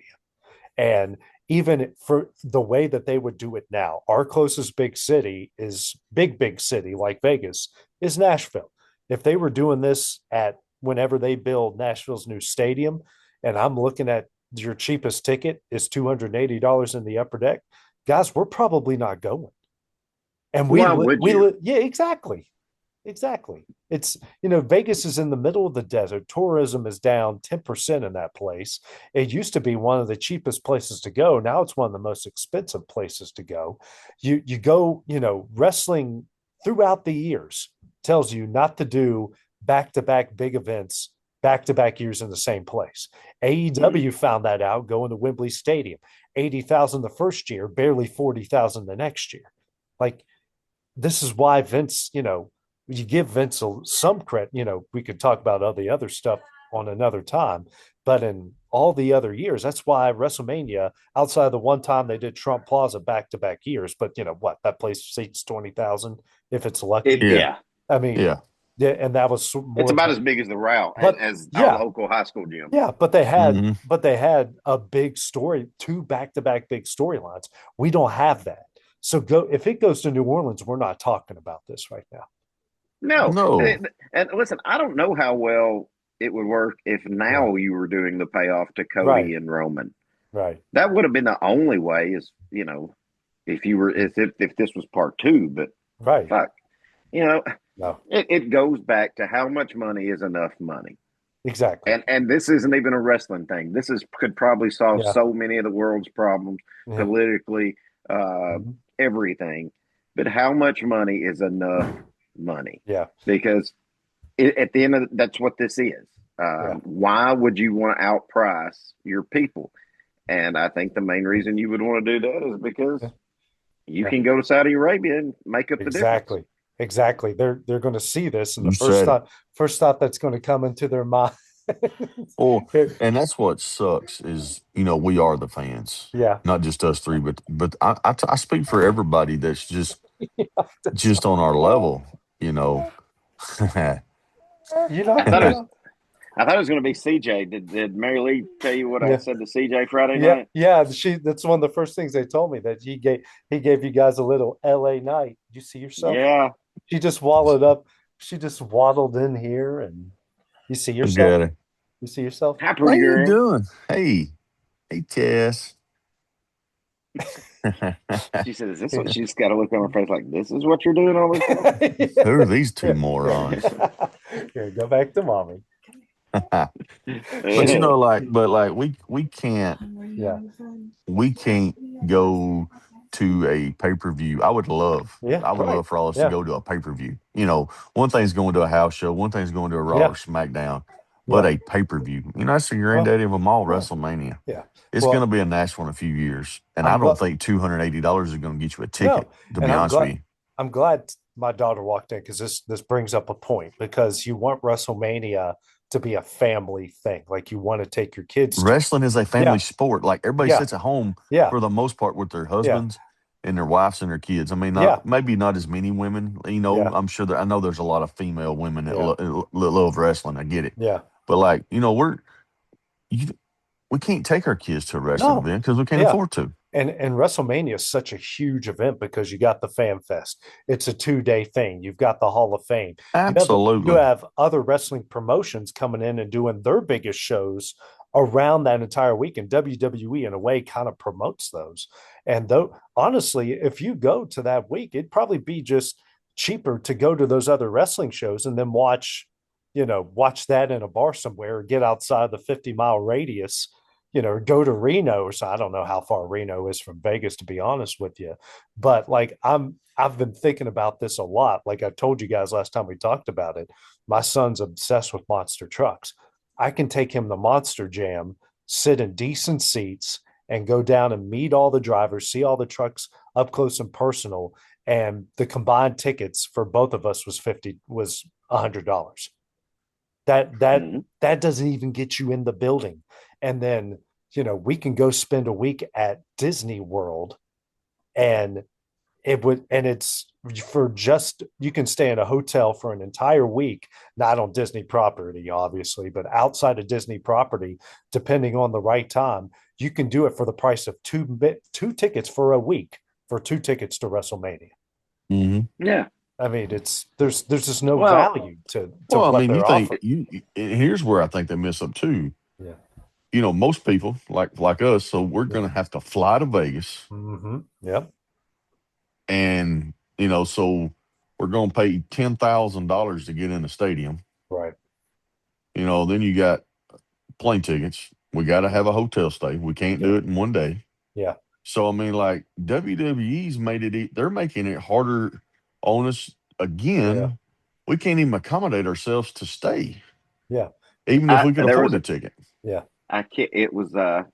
And even for the way that they would do it now. Our closest big city is big city like Vegas is Nashville. If they were doing this at whenever they build Nashville's new stadium, and I'm looking at your cheapest ticket is $280 in the upper deck, guys, we're probably not going. And Why would you? yeah, exactly. Exactly. It's, Vegas is in the middle of the desert. Tourism is down 10% in that place. It used to be one of the cheapest places to go. Now it's one of the most expensive places to go. You go, wrestling throughout the years tells you not to do back-to-back big events back-to-back years in the same place. AEW found that out going to Wembley Stadium. 80,000 the first year, barely 40,000 the next year. Like, this is why Vince, you give Vince some credit. We could talk about all the other stuff on another time, but in all the other years, that's why WrestleMania, outside of the one time they did Trump Plaza back to back years, but what, that place seats 20,000 if it's It, lucky. Yeah. yeah, I mean, Yeah. yeah, and that was it's more about than, as big as the route but as our yeah, local high school gym. yeah, Hmm. but they had a big story, two back to back big storylines. We don't have that. So if it goes to New Orleans, we're not talking about this right now. No, No. and listen, I don't know how well it would work if Yeah, now you were doing the payoff to right, Cody and Roman. right. That would have been the only way, is if you were if this was part two. But Right. fuck, you know, No, it goes back to how much money is enough money. exactly. And this isn't even a wrestling thing. This is could probably solve Yeah. so many of the world's problems Yeah. politically, uh, Mhm. everything. But how much money is enough money? Yeah. Because at the end of that's what this is. Yeah. Why would you want to outprice your people? And I think the main reason you would want to do that is because Yeah. you Yeah. can go to Saudi Arabia and make up the difference. Exactly. Exactly. They're going to see this, and the You said it. first thought that's going to come into their mind. Well, and that's what sucks is, we are the fans, Yeah. not just us three, but I speak for everybody that's That's just on our level, you know. you know, I thought it you was know. I thought it was going to be CJ. Did Mary Lee tell you what I Yeah. said to CJ Friday Yeah. night? Yeah. That's one of the first things they told me, that he gave you guys a little LA night. You see yourself? Yeah, She just wallowed up. She just waddled in here, and you see Look yourself? at it. You see yourself? hi, How pretty you girl. doing? Hey, Tess. She said, "Is this what?" She just got to look on her face like, "This is what you're doing all this time." Who are these two Here, morons? here, go back to mommy. But Yeah, like yeah, we can't go to a pay-per-view. yeah, I would right. love for all us to Yeah, go to a pay-per-view. One thing's going to a house show, one thing's going to a Raw yeah, or SmackDown, but yeah. a pay-per-view. That's the Well, granddaddy of them all, well, WrestleMania. yeah. It's going to Well, be a Nashville in a few years, and I I'm don't glad. think $280 is going to get you a ticket. No, To and be honest with you, I'm glad my daughter walked in, because this brings up a point, because you want WrestleMania to be a family thing. Like, you want to take your kids to. wrestling is a family Yeah, sport. Like everybody yeah, sits at home yeah, for the most part with their yeah, husbands and their wives and their kids. I mean, yeah, maybe not as many women. yeah, I'm sure that I know there's a lot of female women that yeah, love wrestling. I get it, yeah. but like you, we can't take our kids to a wrestling No, event because we can't yeah. afford to. And WrestleMania is such a huge event, because you got the Fan Fest. It's a 2 day thing. You've got the Hall of Fame. You Absolutely, have other wrestling promotions coming in and doing their biggest shows around that entire week. And WWE, in a way, kind of promotes those. And though, honestly, if you go to that week, it'd probably be just cheaper to go to those other wrestling shows and then watch that in a bar somewhere, or get outside the 50-mile radius, or go to Reno or so. I don't know how far Reno is from Vegas, to be honest with you. But like, I've been thinking about this a lot. Like I told you guys last time we talked about it, my son's obsessed with monster trucks. I can take him to Monster Jam, sit in decent seats, and go down and meet all the drivers, see all the trucks up close and personal. And the combined tickets for both of us was $100. that that Mm-hmm. that doesn't even get you in the building. And then we can go spend a week at Disney World, and it's for just, you can stay in a hotel for an entire week, not on Disney property obviously, but outside of Disney property, depending on the right time. you can do it for the price of two tickets for a week for 2 tickets to WrestleMania. Mm-hmm. Yeah. I mean, there's just no Well, value to Well, I what mean, you they're think offering. here's where I think they mess up too. Yeah. Most people like us, so we're going to have to fly to Vegas, Mm-hmm. Yep. and so we're going to pay $10,000 to get in the stadium. Right. Then you got plane tickets. We got to have a hotel stay. We can't do Yeah. it in one day. Yeah. So I mean, like WWE's made it. They're making it harder on us Yeah. again. We can't even accommodate ourselves to stay, Yeah. even if we can there afford was the ticket. Yeah. I can't. It was I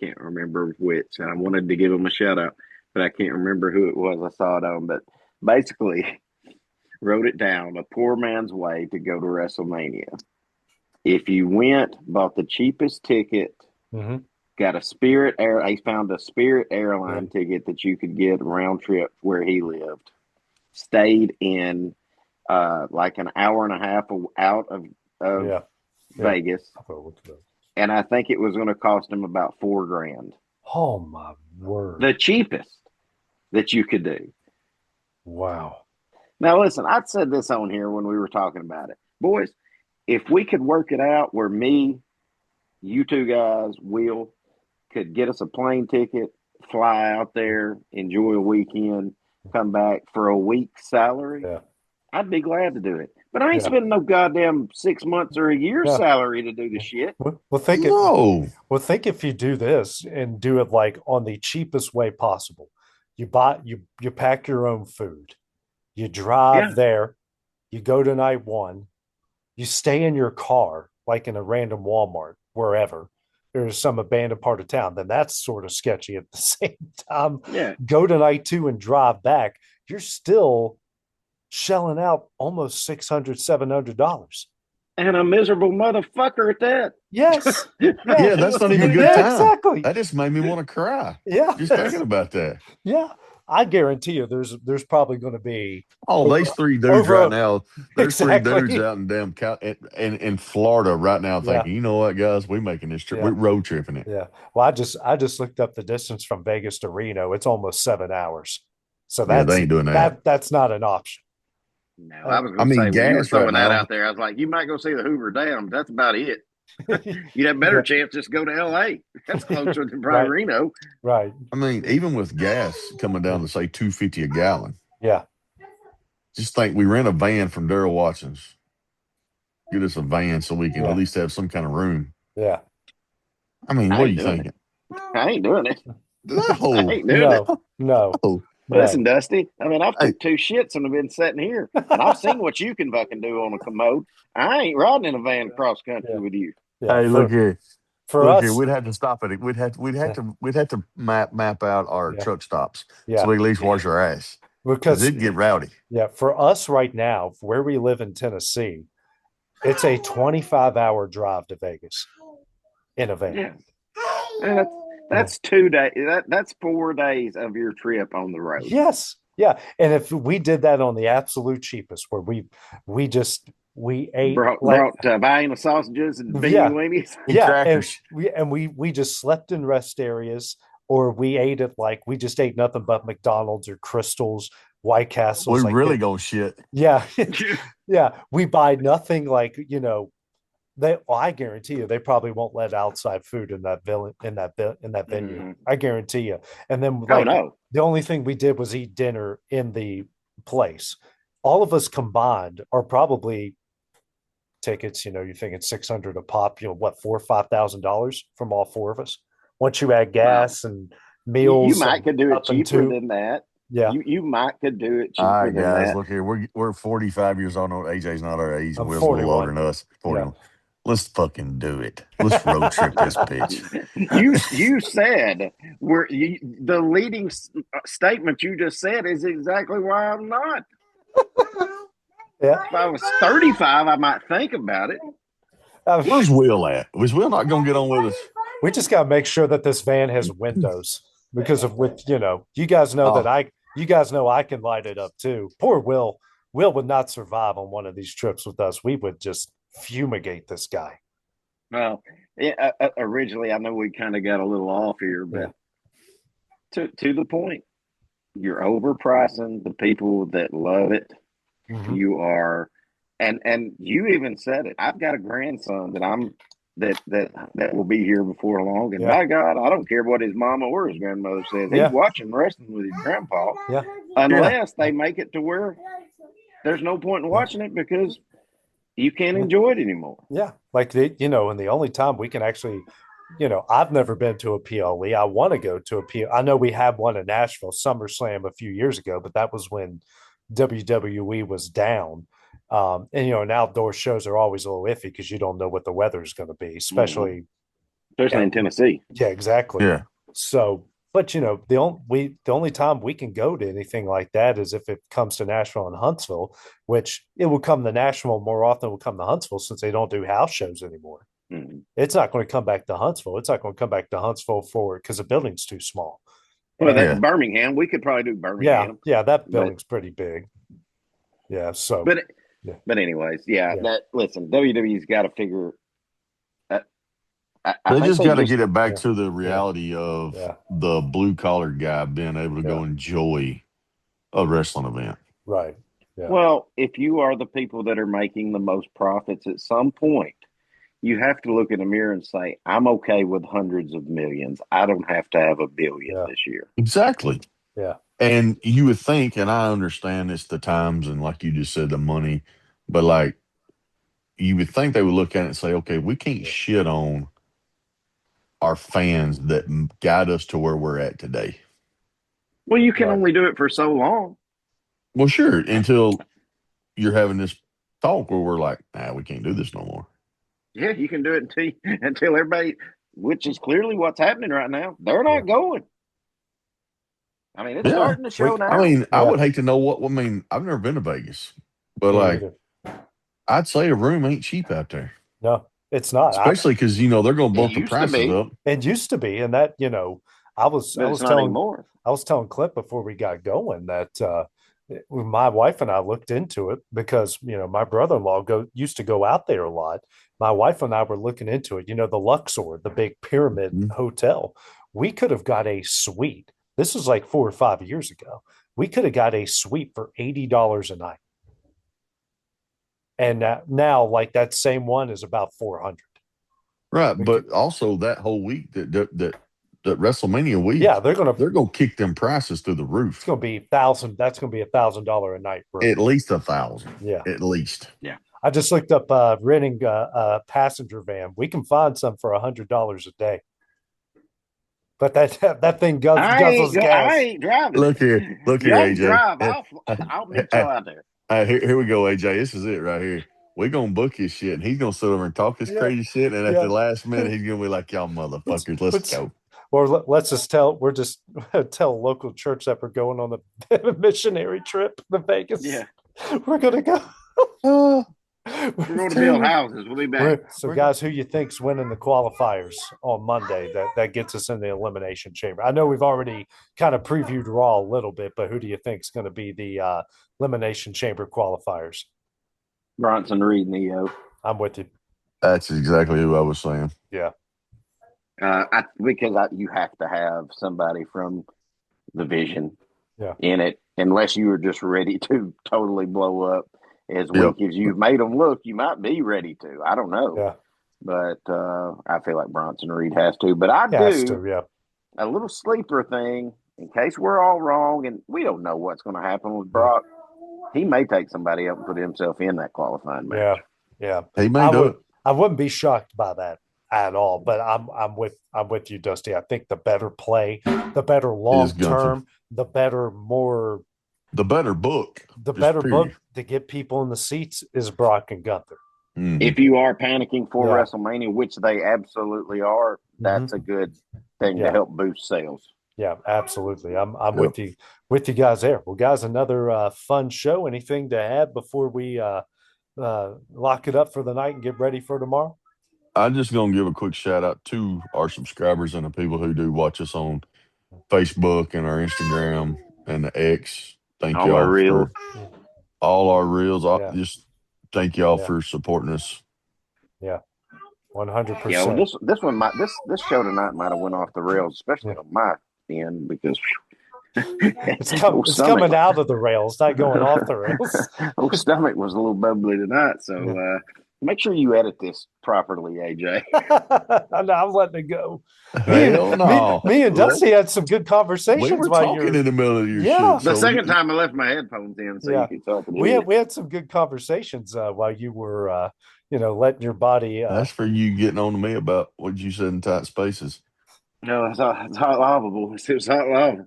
can't remember which. I wanted to give him a shout out, but I can't remember who it was I saw it on. But basically, wrote it down: a poor man's way to go to WrestleMania. If you went, bought the cheapest ticket, Mm-hmm. got a Spirit Air. He found a Spirit Yeah. airline ticket that you could get round trip where he lived. Stayed in like an hour and a half out of Yeah. Vegas, and I think it was going to cost him about $4,000. Oh my word. The cheapest that you could do. Wow. Now, listen, I said this on here when we were talking about it. Boys, if we could work it out where me, you two guys, Will, could get us a plane ticket, fly out there, enjoy a weekend, come back for a week's salary, Yeah. I'd be glad to do it. But I ain't Yeah. spending no goddamn 6 months or a year's Yeah. salary to do the shit. Well, think if you do this and do it like on the cheapest way possible. You pack your own food. You drive Yeah. there. You go to night one. You stay in your car, like in a random Walmart, wherever there's some abandoned part of town. Then that's sort of sketchy at the same time. Yeah. Go to night two and drive back. You're still shelling out almost $600-$700. And a miserable motherfucker at that. Yes. Yeah. Yeah, that's not even a good Yeah, time. exactly. That just made me want to cry. Yeah. Just thinking about that. Yeah. I guarantee you there's probably going to be These three dudes right now. There's exactly. 3 dudes out in damn in Florida right now Yeah. thinking, you know what, guys, we're making this trip. Yeah. We're road tripping it. Yeah. Well, I just looked up the distance from Vegas to Reno. It's almost 7 hours. So Yeah, they ain't doing that. That's not an option. No, I was I going to mean, say, when you were gas right throwing that now. out there, I was like, you might go see the Hoover Dam. But that's about it. You'd have a better chance just go to L.A. That's closer than probably Right. Reno. Right. I mean, even with gas coming down to say $2.50 a gallon. Yeah. Just think we rent a van from Daryl Watson's. Get us a van so we can at least have some kind of room. Yeah. I mean, what are you thinking? I ain't doing it. No. I ain't doing it. No. Listen, Dusty, I mean, I've took 2 shits and I've been sitting here, and I've seen what you can fucking do on a commode. I ain't riding in a van cross country with you. Yeah. Hey, look here. For us, here, we'd have to stop at it. We'd have to map out our truck stops so we at least wash our ass because it'd get rowdy. Yeah, for us right now, where we live in Tennessee, it's a 25-hour drive to Vegas in a van. Yeah. And that's 2 days. That's 4 days of your trip on the road. Yes. Yeah. And if we did that on the absolute cheapest, where we ate brought buying the sausages and beanie weenies. Yeah. And we just slept in rest areas, or we ate at we just ate nothing but McDonald's or Crystals, White Castles. We really go shit. Yeah. Yeah. We buy nothing I guarantee you they probably won't let outside food in that venue. Mm-hmm. I guarantee you. And then the only thing we did was eat dinner in the place. All of us combined are probably tickets. You think it's $600 a pop. What, $4,000 or $5,000 from all 4 of us? Once you add gas and meals, you might could do it cheaper than that. Yeah, you might could do it cheaper all right, than guys, that. Look here, we're 45 years old. AJ's not our age. I'm Will's a little older than us. 41. Yeah. Let's fucking do it. Let's road trip this bitch. You said the leading statement you just said is exactly why I'm not. Yeah. If I was 35, I might think about it. Where's Will at? Was Will not going to get on with us? We just got to make sure that this van has windows because you guys know that I can light it up too. Poor Will. Will would not survive on one of these trips with us. We would just fumigate this guy. Well, yeah, originally, I know we kind of got a little off here, Yeah. but to the point, you're overpricing the people that love it. Hmm. You are, and you even said it. I've got a grandson that will be here before long, and Yeah. by God, I don't care what his mama or his grandmother says. He's Yeah. watching wrestling with his grandpa, Yeah. Yeah. unless they make it to where there's no point in Yeah. watching it because you can't Yeah. enjoy it anymore. Yeah. Like and the only time we can actually, I've never been to a PLE. I want to go to a PLE. I know we had one in Nashville, SummerSlam a few years ago, but that was when WWE was down. And outdoor shows are always a little iffy because you don't know what the weather is going to be, Mm-hmm. especially Especially at, in Tennessee. yeah, exactly. Yeah. So, but the only time we can go to anything like that is if it comes to Nashville and Huntsville, which it will come to Nashville more often. Will come to Huntsville since they don't do house shows anymore. Mm-hmm. It's not going to come back to Huntsville. It's not going to come back to Huntsville for because the building's too small. Well, that Yeah. And Birmingham, we could probably do yeah, Birmingham, yeah, that but building's pretty big. Yeah, so but yeah, but anyways, yeah. yeah, That listen, WWE's got to figure. Uh, I They think just they got to just get it back yeah, to the yeah, reality of yeah, the blue collar guy being able to yeah. go enjoy a wrestling event. Right. Yeah, well, if you are the people that are making the most profits at some point, you have to look in the mirror and say, I'm okay with hundreds of millions. I don't have to have a billion yeah, this year. Exactly. yeah, And you would think, and I understand it's the times and like you just said, the money, but like you would think they would look at it and say, okay, we can't yeah. shit on our fans that got us to where we're at today. Well, you can Right. only do it for so long. Well, sure, until you're having this talk where we're like, nah, we can't do this no more. Yeah, you can do it until everybody, which is clearly what's happening right now. They're Yeah. not going. I mean, it's Yeah. starting to show We. I now. mean, I Yeah. would hate to know what, I mean, I've never been to Vegas, but Me like, neither. I'd say a room ain't cheap out there, No, it's not. especially because, they're going to It bump the used to prices be, up. It used to be, and that I was I but it's was not telling anymore. I was telling Clip before we got going that my wife and I looked into it because my brother-in-law used to go out there a lot. My wife and I were looking into it. The Luxor, the big pyramid Mhm. hotel. We could have got a suite. This was like 4 or 5 years ago. We could have got a suite for $80 a night, and now like that same one is about 400. Right. We could, But also that whole week, that WrestleMania yeah, week, they're gonna they're going to kick them prices through the it's roof. gonna be thousand. That's gonna be $1,000 a night room. At least 1,000. Yeah, At least. Yeah. I just looked up renting a passenger van. We can find some for $100 a day, but that thing guzzles I gas. ain't driving it. Look here, Y'all AJ. drive. I'll meet Hey, y'all out there. here we go, AJ. This is it right here. We're gonna book his shit, and he's gonna sit over and talk his Yeah, crazy shit. And at the yeah. last minute, he's gonna be like, "Y'all Let's motherfuckers, let's let's go." or let's just tell a local church that we're going on the missionary trip to Vegas. Yeah. We're gonna go. Oh, We're going to build dude. houses. We'll be back. Guys, who you think's winning the qualifiers on Monday? That gets us in the elimination chamber. I know we've already kind of previewed Raw a little bit, but who do you think's going to be the elimination chamber qualifiers? Bronson Reed, Neo. I'm with you. That's exactly who I was saying. Yeah, Because you have to have somebody from the Vision yeah, in it, unless you were just ready to totally blow up. As Yep. weak as you've made them look, you might be ready to. I don't know. yeah. But I feel like Bronson Reed has to. But I Has do to. Yeah, a little sleeper thing in case we're all wrong and we don't know what's going to happen with yeah, Brock. He may take somebody up and put himself in that qualifying match. yeah, yeah. He may I do would. it. I wouldn't be shocked by that at all. But I'm with you, Dusty. I think the better play, the better Is long Gunther term, the better more the better book? the Just better period. book to get people in the seats is Brock and Gunther. Mm-hmm. If you are panicking for Yeah. WrestleMania, which they absolutely are, that's a good thing to Yeah. help boost sales. Yeah, absolutely. I'm Yep. with you guys there. Well, guys, another fun show. Anything to add before we lock it up for the night and get ready for tomorrow? I'm just gonna give a quick shout out to our subscribers and the people who do watch us on Facebook and our Instagram and the X. Thank All our y'all reels. for all our reels. Yeah. Just thank y'all Yeah. for supporting us. Yeah. Yeah, well, 100%. this one might this show tanaght might have went off the rails, especially Yeah. on my end because old It's stomach coming out of the rails, not going off the rails. old stomach was a little bubbly tonight. Yeah. So make sure you edit this properly, AJ. I'm letting it go. Hell no. Me and Dusty had some good We conversations were while talking you're. in the middle of your Yeah, shit. The So second time I left my headphones in so you yeah. could talk and hear it. We had some good conversations while you were, letting your body. that's for you getting on to me about what you said in tight spaces. No, it's hot lava, boys. It was hot lava.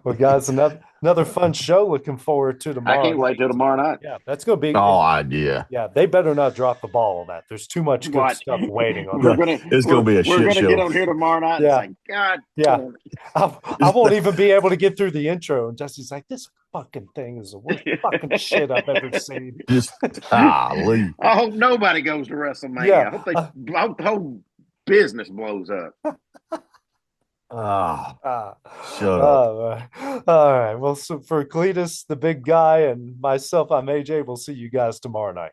Well, guys, another fun show. Looking forward to I tomorrow can't wait night. till tomorrow night. Yeah, that's gonna be. Oh, idea. Yeah, they better not drop the ball on that. There's too much good Watch. stuff waiting on We're that. gonna It's gonna be a we're shit gonna get show. on here tomorrow night Yeah. and say, God Yeah. damn it. I won't even be able to get through the intro. And Jesse's like, this fucking thing is the worst fucking shit I've ever seen. Just golly. I hope nobody goes to WrestleMania. Yeah. I hope I hope the whole business blows up. Ah, shut up. All right. Well, so for Cletus, the big guy, and myself, I'm AJ. We'll see you guys tomorrow night.